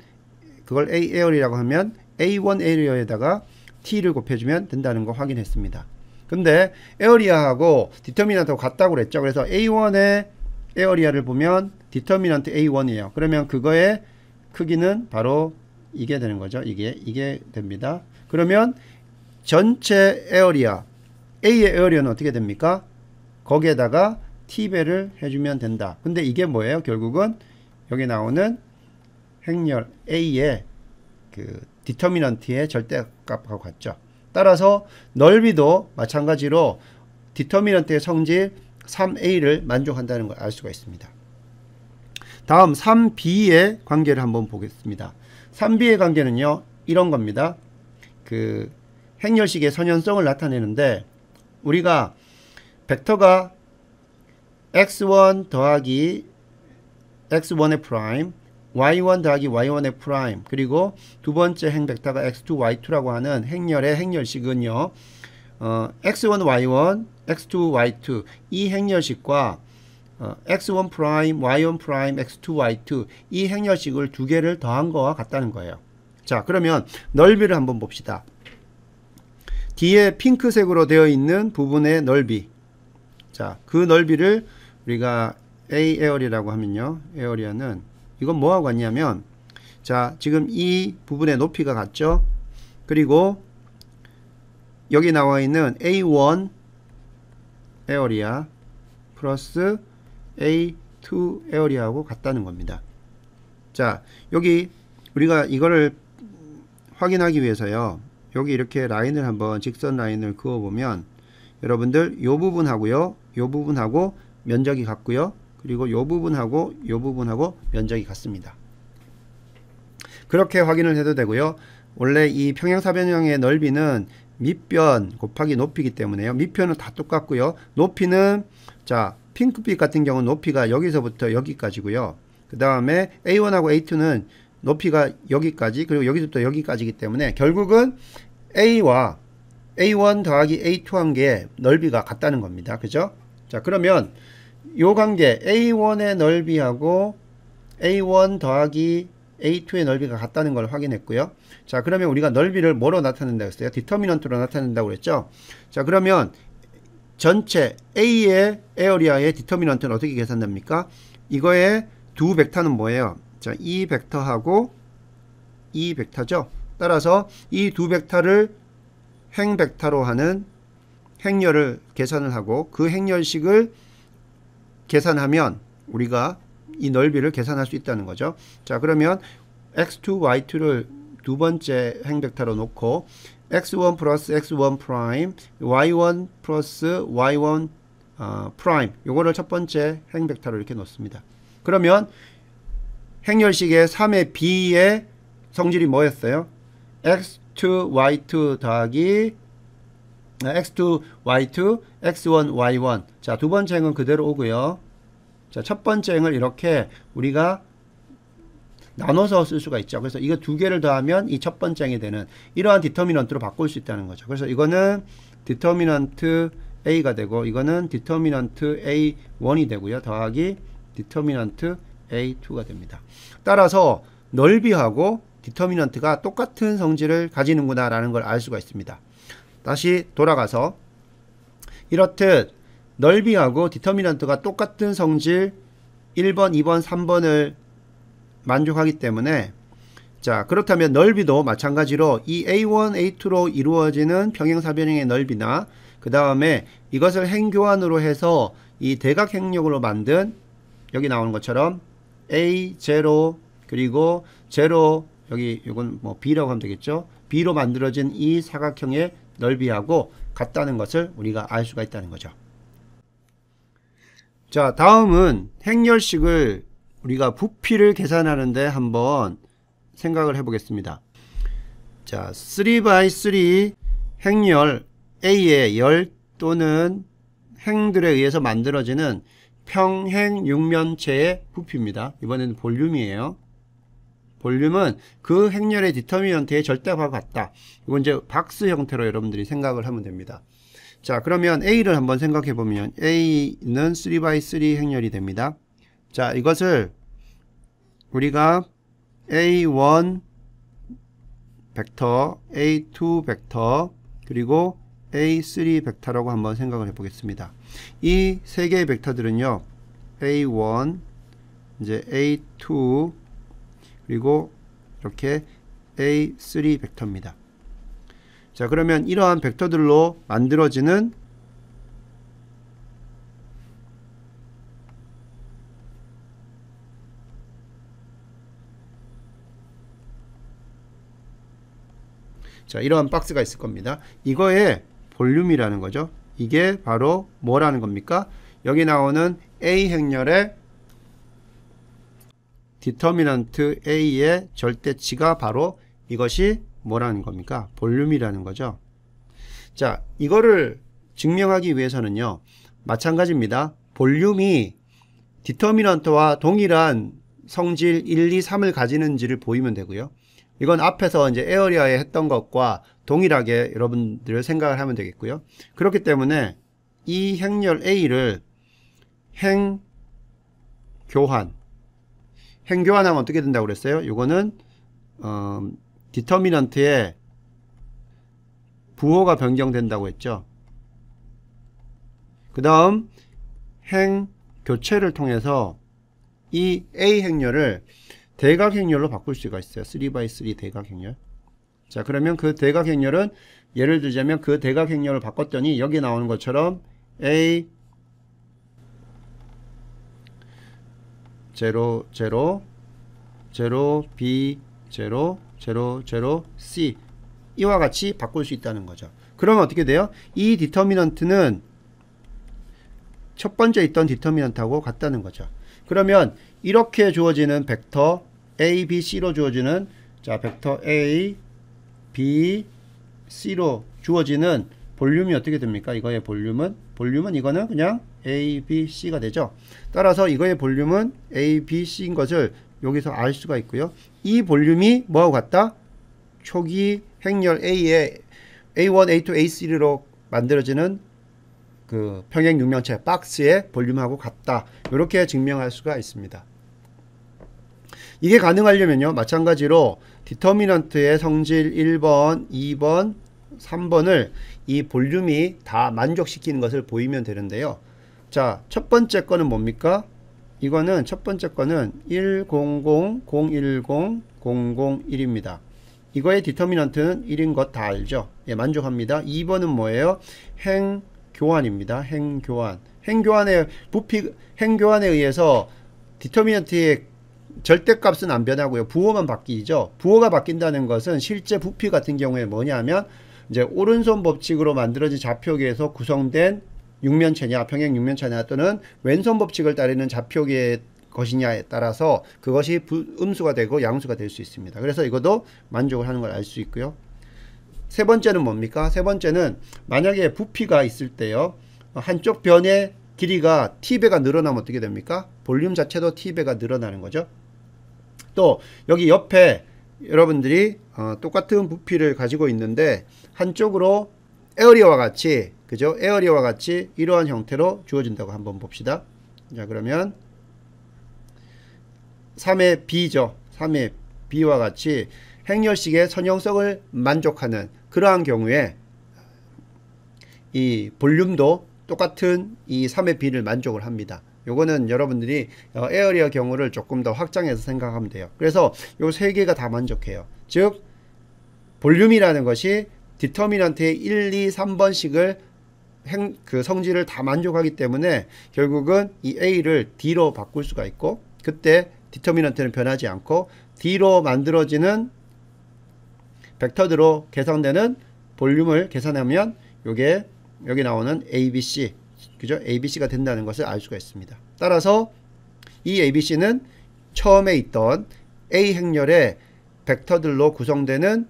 그걸 A 에어리라고 하면 A1 에리어에다가 t를 곱해주면 된다는 거 확인했습니다. 근데 에어리아하고 디터미넌트하고 같다고 그랬죠. 그래서 A1의 에어리아를 보면 디터미넌트 A1이에요. 그러면 그거의 크기는 바로 이게 되는 거죠. 이게 됩니다. 그러면 전체 에어리아 A의 에어리아는 어떻게 됩니까? 거기에다가 T배를 해주면 된다. 근데 이게 뭐예요? 결국은 여기 나오는 행렬 A의 그 디터미넌트의 절대값하고 같죠. 따라서 넓이도 마찬가지로 디터미넌트의 성질 3A를 만족한다는 걸 알 수가 있습니다. 다음 3B의 관계를 한번 보겠습니다. 3B의 관계는요, 이런 겁니다. 그 행렬식의 선현성을 나타내는데, 우리가 벡터가 x1 더하기 x1의 프라임, y1 더하기 y1의 프라임, 그리고 두 번째 행 벡터가 x2 y2라고 하는 행렬의 행렬식은요, x1 y1, x2 y2 이 행렬식과 x1 프라임, y1 프라임, x2 y2 이 행렬식을 두 개를 더한 거와 같다는 거예요. 자, 그러면 넓이를 한번 봅시다. 뒤에 핑크색으로 되어 있는 부분의 넓이. 자, 그 넓이를 우리가 A 에어리라고 하면요. 에어리아는 이건 뭐하고 같냐면, 자, 지금 이 부분의 높이가 같죠? 그리고 여기 나와 있는 A1 에어리아 플러스 A2 에어리아하고 같다는 겁니다. 자, 여기 우리가 이거를 확인하기 위해서요. 여기 이렇게 라인을 한번 직선 라인을 그어 보면 여러분들 요 부분하고요. 요 부분하고 면적이 같고요. 그리고 요 부분하고 요 부분하고 면적이 같습니다. 그렇게 확인을 해도 되고요. 원래 이 평행사변형의 넓이는 밑변 곱하기 높이기 때문에요. 밑변은 다 똑같고요. 높이는 자, 핑크빛 같은 경우는 높이가 여기서부터 여기까지고요. 그 다음에 A1하고 A2는 높이가 여기까지, 그리고 여기서부터 여기까지이기 때문에 결국은 A와 A1 더하기 A2 관계의 넓이가 같다는 겁니다. 그죠? 자, 그러면 요 관계 A1의 넓이하고 A1 더하기 A2의 넓이가 같다는 걸 확인했고요. 자, 그러면 우리가 넓이를 뭐로 나타낸다고 했어요? 디터미넌트로 나타낸다고 그랬죠? 자, 그러면 전체 A의 에어리아의 디터미넌트는 어떻게 계산됩니까? 이거의 두 벡터는 뭐예요? 자, 이 벡터하고 이 벡터죠. 따라서 이 두 벡터를 행 벡터로 하는 행렬을 계산을 하고 그 행렬식을 계산하면 우리가 이 넓이를 계산할 수 있다는 거죠. 자, 그러면 x2, y2를 두 번째 행 벡터로 놓고 x1 플러스 x1 프라임, y1 플러스 y1 프라임 요거를 첫 번째 행 벡터로 이렇게 놓습니다. 그러면 행렬식의 3의 b의 성질이 뭐였어요? x2, y2 더하기 x2, y2, x1, y1. 자, 두 번째 행은 그대로 오고요. 자, 첫 번째 행을 이렇게 우리가 나눠서 쓸 수가 있죠. 그래서 이거 두 개를 더하면 이 첫 번째 행이 되는 이러한 디터미넌트로 바꿀 수 있다는 거죠. 그래서 이거는 디터미넌트 A가 되고 이거는 디터미넌트 A1이 되고요. 더하기 디터미넌트 A2가 됩니다. 따라서 넓이하고 디터미넌트가 똑같은 성질을 가지는구나 라는 걸 알 수가 있습니다. 다시 돌아가서 이렇듯 넓이하고 디터미넌트가 똑같은 성질 1번, 2번, 3번을 만족하기 때문에 자, 그렇다면 넓이도 마찬가지로 이 A1, A2로 이루어지는 평행사변형의 넓이나 그 다음에 이것을 행교환으로 해서 이 대각행력으로 만든 여기 나오는 것처럼 A0 그리고 0 여기 이건 뭐 B라고 하면 되겠죠. B로 만들어진 이 사각형의 넓이하고 같다는 것을 우리가 알 수가 있다는 거죠. 자, 다음은 행렬식을 우리가 부피를 계산하는데 한번 생각을 해보겠습니다. 자, 3x3 행렬 A의 열 또는 행들에 의해서 만들어지는 평행 육면체의 부피입니다. 이번에는 볼륨이에요. 볼륨은 그 행렬의 디터미넌트의 절대값과 같다. 이건 이제 박스 형태로 여러분들이 생각을 하면 됩니다. 자, 그러면 A를 한번 생각해 보면 A는 3x3 행렬이 됩니다. 자, 이것을 우리가 A1 벡터, A2 벡터, 그리고 A3 벡터라고 한번 생각을 해 보겠습니다. 이 세 개의 벡터들은요, A1, 이제 A2, 그리고 이렇게 A3 벡터입니다. 자, 그러면 이러한 벡터들로 만들어지는 자, 이러한 박스가 있을 겁니다. 이거의 볼륨이라는 거죠. 이게 바로 뭐라는 겁니까? 여기 나오는 A 행렬의 디터미넌트 A의 절대치가 바로 이것이 뭐라는 겁니까? 볼륨이라는 거죠. 자, 이거를 증명하기 위해서는요, 마찬가지입니다. 볼륨이 디터미넌트와 동일한 성질 1, 2, 3을 가지는지를 보이면 되고요. 이건 앞에서 이제 에어리어에 했던 것과 동일하게 여러분들 생각을 하면 되겠고요. 그렇기 때문에 이 행렬 A를 행교환하면 어떻게 된다고 그랬어요? 이거는 디터미넌트의 부호가 변경된다고 했죠. 그 다음 행교체를 통해서 이 A 행렬을 대각 행렬로 바꿀 수가 있어요. 3x3 대각 행렬. 자, 그러면 그 대각 행렬은 예를 들자면 그 대각 행렬을 바꿨더니 여기 나오는 것처럼 A 0 0 0 B 0 0 0 C 이와 같이 바꿀 수 있다는 거죠. 그러면 어떻게 돼요? 이 디터미넌트는 첫 번째 있던 디터미넌트하고 같다는 거죠. 그러면 이렇게 주어지는 벡터 A, B, C로 주어지는, 자, 벡터 A, B, C로 주어지는 볼륨이 어떻게 됩니까? 이거의 볼륨은 이거는 그냥 A, B, C가 되죠. 따라서 이거의 볼륨은 A, B, C인 것을 여기서 알 수가 있고요. 이 볼륨이 뭐하고 같다? 초기 행렬 A의 A1, A2, A3로 만들어지는 그 평행 육면체 박스의 볼륨하고 같다. 이렇게 증명할 수가 있습니다. 이게 가능하려면요, 마찬가지로 디터미넌트의 성질 1번, 2번, 3번을 이 볼륨이 다 만족시키는 것을 보이면 되는데요. 자, 첫 번째 거는 뭡니까? 이거는 첫 번째 거는 100, 010, 001입니다. 이거의 디터미넌트는 1인 것 다 알죠? 예, 만족합니다. 2번은 뭐예요? 행교환입니다. 행교환의 행교환에 의해서 디터미넌트의 절대값은 안 변하고요. 부호만 바뀌죠. 부호가 바뀐다는 것은 실제 부피 같은 경우에 뭐냐면 이제 오른손 법칙으로 만들어진 좌표계에서 구성된 육면체냐, 평행 육면체냐 또는 왼손 법칙을 따르는 좌표계의 것이냐에 따라서 그것이 음수가 되고 양수가 될 수 있습니다. 그래서 이것도 만족을 하는 걸 알 수 있고요. 세 번째는 뭡니까? 세 번째는 만약에 부피가 있을 때요, 한쪽 변의 길이가 t배가 늘어나면 어떻게 됩니까? 볼륨 자체도 t배가 늘어나는 거죠. 또 여기 옆에 여러분들이 똑같은 부피를 가지고 있는데 한쪽으로 에어리어와 같이, 그죠? 에어리어와 같이 이러한 형태로 주어진다고 한번 봅시다. 자, 그러면 3의 B죠. 3의 B와 같이 행렬식의 선형성을 만족하는 그러한 경우에 이 볼륨도 똑같은 이 3의 B를 만족을 합니다. 요거는 여러분들이 에어리어 경우를 조금 더 확장해서 생각하면 돼요. 그래서 요 세 개가 다 만족해요. 즉 볼륨이라는 것이 디터미넌트의 1, 2, 3번씩을 그 성질을 다 만족하기 때문에 결국은 이 A를 D로 바꿀 수가 있고, 그때 디터미넌트는 변하지 않고 D로 만들어지는 벡터들로 계산되는 볼륨을 계산하면 요게 여기 나오는 ABC, 그죠? ABC가 된다는 것을 알 수가 있습니다. 따라서 이 ABC는 처음에 있던 A 행렬의 벡터들로 구성되는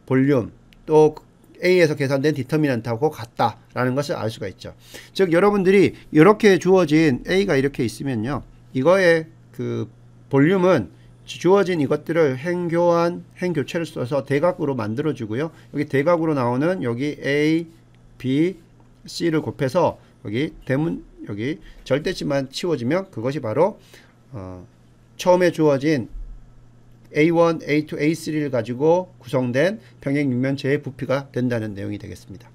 볼륨, 또 A에서 계산된 디터미넌트하고 같다라는 것을 알 수가 있죠. 즉 여러분들이 이렇게 주어진 A가 이렇게 있으면요, 이거의 그 볼륨은 주어진 이것들을 행교환, 행교체를 써서 대각으로 만들어 주고요. 여기 대각으로 나오는 여기 A, B, C를 곱해서 여기 대문, 여기 절대치만 치워지면 그것이 바로 처음에 주어진 A1, A2, A3를 가지고 구성된 평행 육면체의 부피가 된다는 내용이 되겠습니다.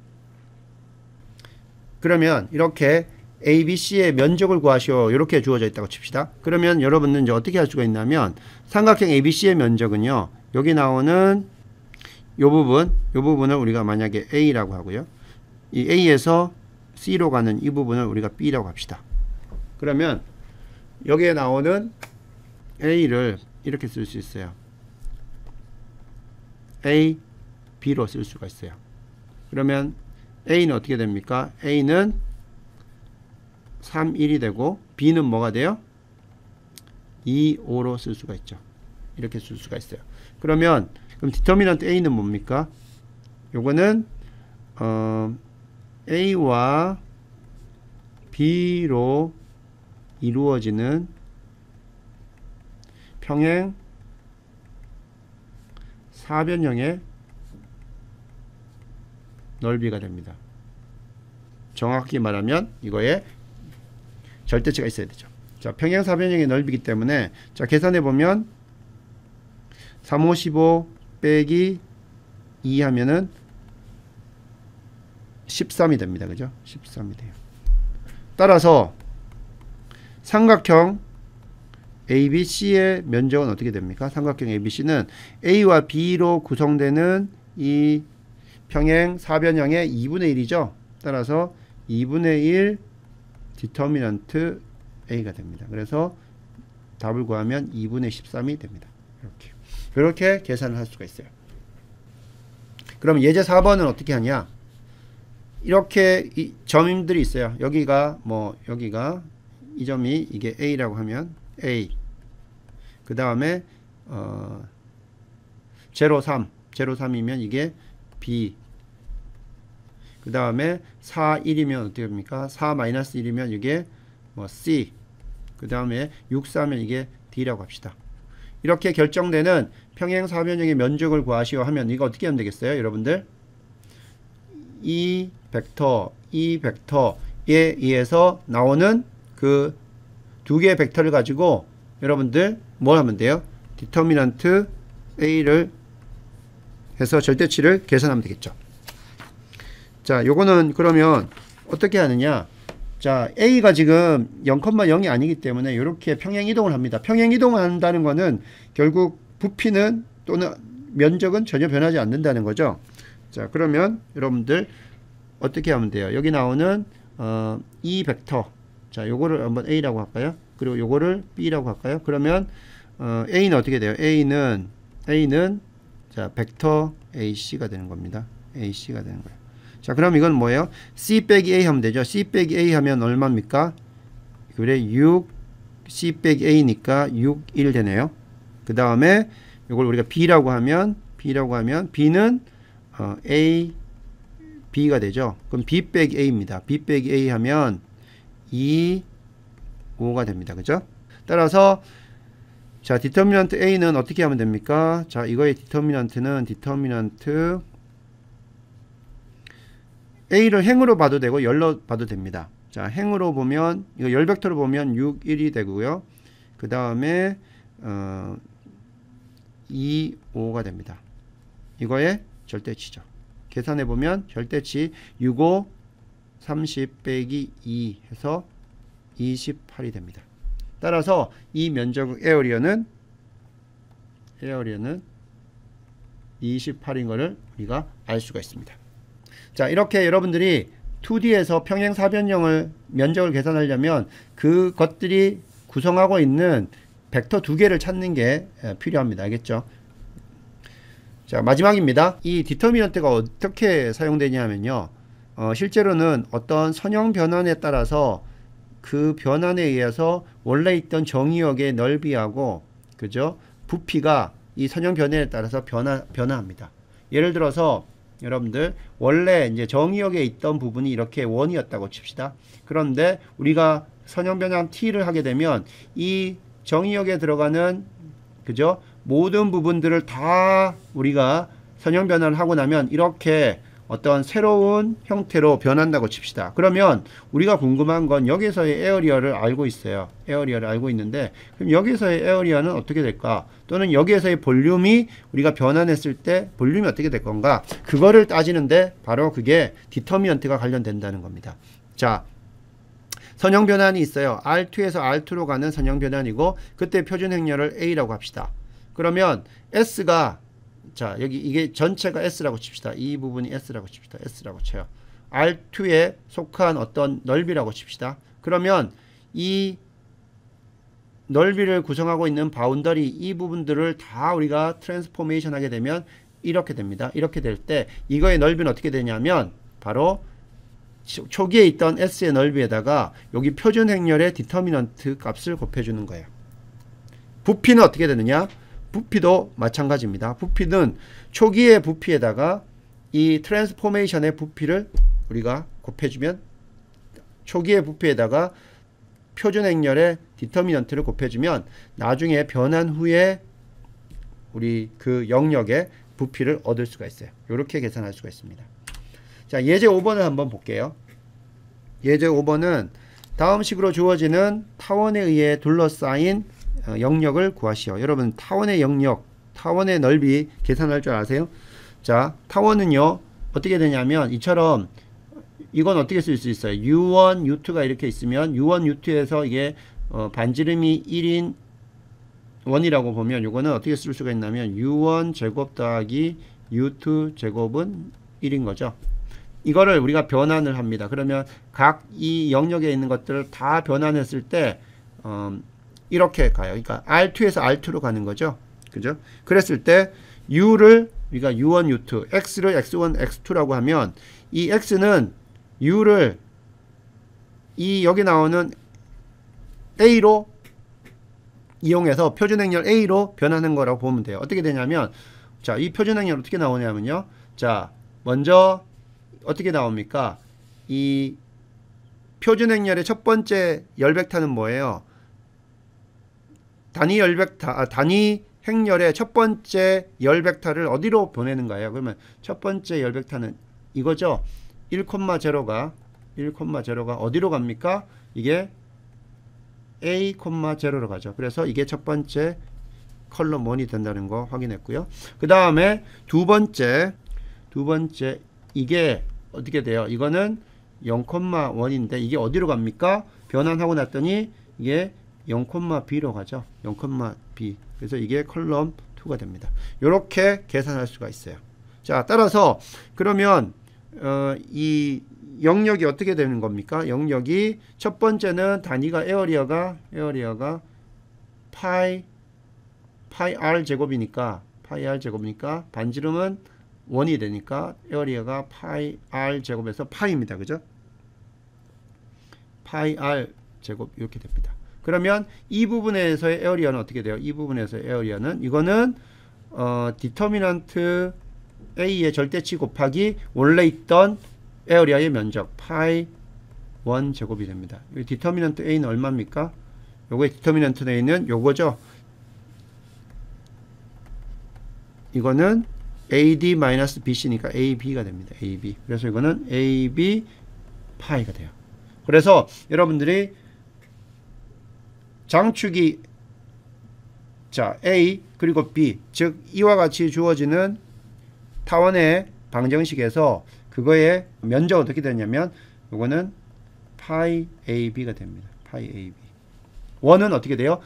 그러면 이렇게 A, B, C의 면적을 구하시오 이렇게 주어져 있다고 칩시다. 그러면 여러분은 이제 어떻게 할 수가 있냐면 삼각형 A, B, C의 면적은요, 여기 나오는 요 부분을 우리가 만약에 A라고 하고요, 이 A에서 C로 가는 이 부분을 우리가 B라고 합시다. 그러면 여기에 나오는 A를 이렇게 쓸 수 있어요. A, B로 쓸 수가 있어요. 그러면 A는 어떻게 됩니까? A는 3, 1이 되고 B는 뭐가 돼요? 2, 5로 쓸 수가 있죠. 이렇게 쓸 수가 있어요. 그럼 디터미넌트 A는 뭡니까? 요거는 A와 B로 이루어지는 평행 사변형의 넓이가 됩니다. 정확히 말하면 이거에 절대치가 있어야 되죠. 자, 평행 사변형의 넓이기 때문에 자, 계산해 보면 355 빼기 2 하면은 13이 됩니다. 그죠? 13이 돼요. 따라서 삼각형 ABC의 면적은 어떻게 됩니까? 삼각형 ABC는 A와 B로 구성되는 이 평행 사변형의 2분의 1이죠. 따라서 2분의 1 디터미넌트 A가 됩니다. 그래서 답을 구하면 2분의 13이 됩니다. 이렇게 계산을 할 수가 있어요. 그럼 예제 4번은 어떻게 하냐? 이렇게 이 점들이 있어요. 여기가 이 점이 이게 A라고 하면 A, 그 다음에 0,3이면 이게 B, 그 다음에 4, 1이면 어떻게 됩니까? 4-1이면 이게 C, 그 다음에 6, 4면 이게 D라고 합시다. 이렇게 결정되는 평행사변형의 면적을 구하시오 하면 이거 어떻게 하면 되겠어요? 여러분들 이 벡터에 의해서 나오는 그 두 개의 벡터를 가지고 여러분들 뭘 하면 돼요? 디터미넌트 A를 해서 절대치를 계산하면 되겠죠. 자, 요거는 그러면 어떻게 하느냐? 자, A가 지금 0,0이 아니기 때문에 이렇게 평행 이동을 합니다. 평행 이동을 한다는 거는 결국 부피는 또는 면적은 전혀 변하지 않는다는 거죠. 자, 그러면 여러분들 어떻게 하면 돼요? 여기 나오는 이 벡터, 자, 요거를 한번 A라고 할까요? 그리고 요거를 B라고 할까요? 그러면 A는 어떻게 돼요? A는 자, 벡터 AC가 되는 겁니다. AC가 되는 거예요. 자, 그럼 이건 뭐예요? C 빼기 A 하면 되죠. C 빼기 A 하면 얼마입니까? 그래 6 C 빼기 A니까 6, 1 되네요. 그 다음에 이걸 우리가 B라고 하면 B는 A, B가 되죠. 그럼 B 빼기 A입니다. B 빼기 A 하면 2, 5가 됩니다. 그죠? 따라서 자, 디터미넌트 A는 어떻게 하면 됩니까? 자, 이거의 디터미넌트는 디터미넌트 A를 행으로 봐도 되고 열로 봐도 됩니다. 자, 행으로 보면 이거 열 벡터로 보면 6, 1이 되고요. 그 다음에 2, 5가 됩니다. 이거의 절대치죠. 계산해 보면 절대치 65, 30 빼기 2 해서 28이 됩니다. 따라서 이 면적 에어리어는 28인 것을 우리가 알 수가 있습니다. 자, 이렇게 여러분들이 2D에서 평행사변형을 면적을 계산하려면 그것들이 구성하고 있는 벡터 두 개를 찾는 게 필요합니다. 알겠죠? 자, 마지막입니다. 이 디터미넌트가 어떻게 사용되냐 하면요, 실제로는 어떤 선형 변환에 따라서 그 변환에 의해서 원래 있던 정의역의 넓이하고 그죠? 부피가 이 선형 변화에 따라서 변화합니다. 예를 들어서 여러분들 원래 이제 정의역에 있던 부분이 이렇게 원이었다고 칩시다. 그런데 우리가 선형 변환 T를 하게 되면 이 정의역에 들어가는 그죠? 모든 부분들을 다 우리가 선형 변환을 하고 나면 이렇게 어떤 새로운 형태로 변한다고 칩시다. 그러면 우리가 궁금한 건 여기서의 에어리어를 알고 있어요. 에어리어를 알고 있는데 그럼 여기서의 에어리어는 어떻게 될까? 또는 여기에서의 볼륨이 우리가 변환했을 때 볼륨이 어떻게 될 건가? 그거를 따지는데 바로 그게 디터미넌트가 관련된다는 겁니다. 자, 선형 변환이 있어요. R2에서 R2로 가는 선형 변환이고 그때 표준 행렬을 A라고 합시다. 그러면 S가 자 여기 이게 전체가 S라고 칩시다. 이 부분이 S라고 칩시다. S라고 쳐요. R2에 속한 어떤 넓이라고 칩시다. 그러면 이 넓이를 구성하고 있는 바운더리 이 부분들을 다 우리가 트랜스포메이션 하게 되면 이렇게 됩니다. 이렇게 될 때 이거의 넓이는 어떻게 되냐면 바로 초기에 있던 S의 넓이에다가 여기 표준 행렬의 디터미넌트 값을 곱해주는 거예요. 부피는 어떻게 되느냐? 부피도 마찬가지입니다. 부피는 초기의 부피에다가 이 트랜스포메이션의 부피를 우리가 곱해주면 초기의 부피에다가 표준 행렬의 디터미넌트를 곱해주면 나중에 변한 후에 우리 그 영역의 부피를 얻을 수가 있어요. 이렇게 계산할 수가 있습니다. 자, 예제 5번을 한번 볼게요. 예제 5번은 다음 식으로 주어지는 타원에 의해 둘러싸인 영역을 구하시오. 여러분 타원의 영역, 타원의 넓이 계산할 줄 아세요? 자, 타원은요 어떻게 되냐면 이처럼 이건 어떻게 쓸 수 있어요? U1, U2가 이렇게 있으면 U1, U2에서 이게 반지름이 1인 1이라고 보면 이거는 어떻게 쓸 수가 있냐면 U1 제곱 더하기 U2 제곱은 1인 거죠. 이거를 우리가 변환을 합니다. 그러면 각 이 영역에 있는 것들을 다 변환했을 때 이렇게 가요. 그러니까 R2에서 R2로 가는 거죠. 그죠? 그랬을 때 U를 우리가 U1, U2, X를 X1, X2라고 하면 이 X는 U를 이 여기 나오는 A로 이용해서 표준행렬 A로 변하는 거라고 보면 돼요. 어떻게 되냐면 자, 이 표준행렬 어떻게 나오냐면요. 자, 먼저 어떻게 나옵니까? 이 표준행렬의 첫 번째 열벡터는 뭐예요? 단위 행렬의 첫 번째 열벡터를 어디로 보내는 거예요? 그러면 첫 번째 열벡터는 이거죠. 1,0가 어디로 갑니까? 이게 A, 0로 가죠. 그래서 이게 첫 번째 컬럼 1이 된다는 거 확인했고요. 그 다음에 두 번째 이게 어떻게 돼요? 이거는 0,1인데 이게 어디로 갑니까? 변환하고 났더니 이게 0,b로 가죠. 0,b. 그래서 이게 컬럼 2가 됩니다. 이렇게 계산할 수가 있어요. 자, 따라서 그러면 이 영역이 어떻게 되는 겁니까? 영역이 첫 번째는 단위가 에어리어가 파이 r 제곱이니까 반지름은 1이 되니까 에어리어가 파이 r 제곱에서 파이입니다. 그죠? 파이 r 제곱 이렇게 됩니다. 그러면 이 부분에서의 에어리어는 어떻게 돼요? 이 부분에서의 에어리어는 이거는 디터미넌트 A의 절대치 곱하기 원래 있던 에어리어의 면적 파이 1 제곱이 됩니다. 이 디터미넌트 A는 얼마입니까? 요거의 디터미넌트 A는 요거죠. 이거는 AD-BC니까 AB가 됩니다. AB. 그래서 이거는 AB 파이가 돼요. 그래서 여러분들이 장축이 자 A 그리고 B 즉 이와 같이 주어지는 타원의 방정식에서 그거의 면적 어떻게 되냐면 이거는 파이 AB가 됩니다. 파이 AB. 1은 어떻게 돼요?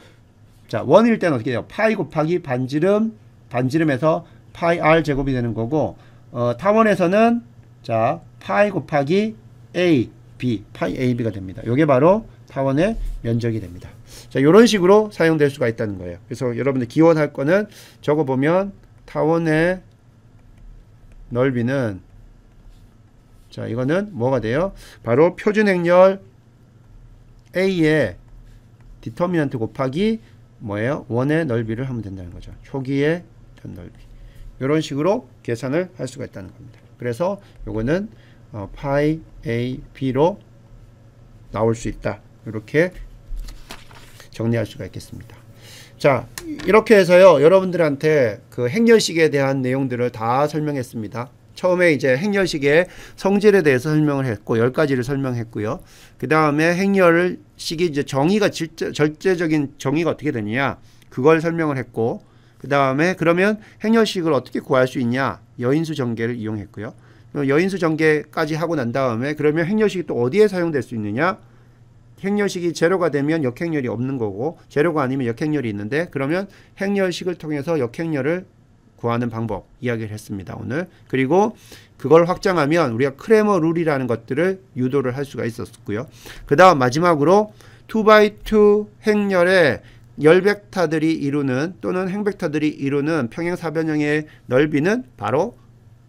자, 1일 때는 어떻게 돼요? 파이 곱하기 반지름에서 파이 R 제곱이 되는 거고 타원에서는 자 파이 곱하기 AB 파이 AB가 됩니다. 이게 바로 타원의 면적이 됩니다. 자, 이런 식으로 사용될 수가 있다는 거예요. 그래서 여러분들 기원할 거는 적어보면 타원의 넓이는 자 이거는 뭐가 돼요? 바로 표준행렬 A의 디터미넌트 곱하기 뭐예요? 1의 넓이를 하면 된다는 거죠. 초기의 넓이. 이런 식으로 계산을 할 수가 있다는 겁니다. 그래서 요거는 파이 AB로 나올 수 있다. 이렇게 정리할 수가 있겠습니다. 자, 이렇게 해서요 여러분들한테 그 행렬식에 대한 내용들을 다 설명했습니다. 처음에 이제 행렬식의 성질에 대해서 설명을 했고 10가지를 설명했고요. 그 다음에 행렬식이 이제 정의가 절대적인 정의가 어떻게 되느냐 그걸 설명을 했고 그 다음에 그러면 행렬식을 어떻게 구할 수 있냐 여인수 전개를 이용했고요. 여인수 전개까지 하고 난 다음에 그러면 행렬식이 또 어디에 사용될 수 있느냐 행렬식이 제로가 되면 역행렬이 없는 거고 제로가 아니면 역행렬이 있는데 그러면 행렬식을 통해서 역행렬을 구하는 방법 이야기를 했습니다. 오늘. 그리고 그걸 확장하면 우리가 크레머 룰이라는 것들을 유도를 할 수가 있었고요. 그 다음 마지막으로 2x2 행렬의 열벡터들이 이루는 또는 행벡터들이 이루는 평행사변형의 넓이는 바로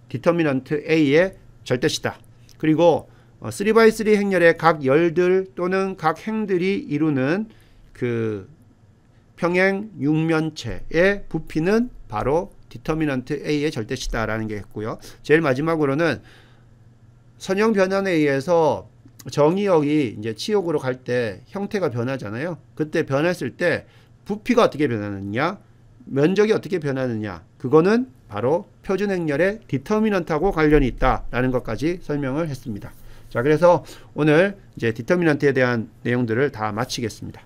디터미넌트 A의 절대시다. 그리고 3x3 행렬의 각 열들 또는 각 행들이 이루는 그 평행 육면체의 부피는 바로 디터미넌트 A의 절대시다라는 게 있고요. 제일 마지막으로는 선형 변환에 의해서 정의역이 이제 치역으로 갈 때 형태가 변하잖아요. 그때 변했을 때 부피가 어떻게 변하느냐, 면적이 어떻게 변하느냐, 그거는 바로 표준 행렬의 디터미넌트하고 관련이 있다라는 것까지 설명을 했습니다. 자, 그래서 오늘 이제 디터미넌트에 대한 내용들을 다 마치겠습니다.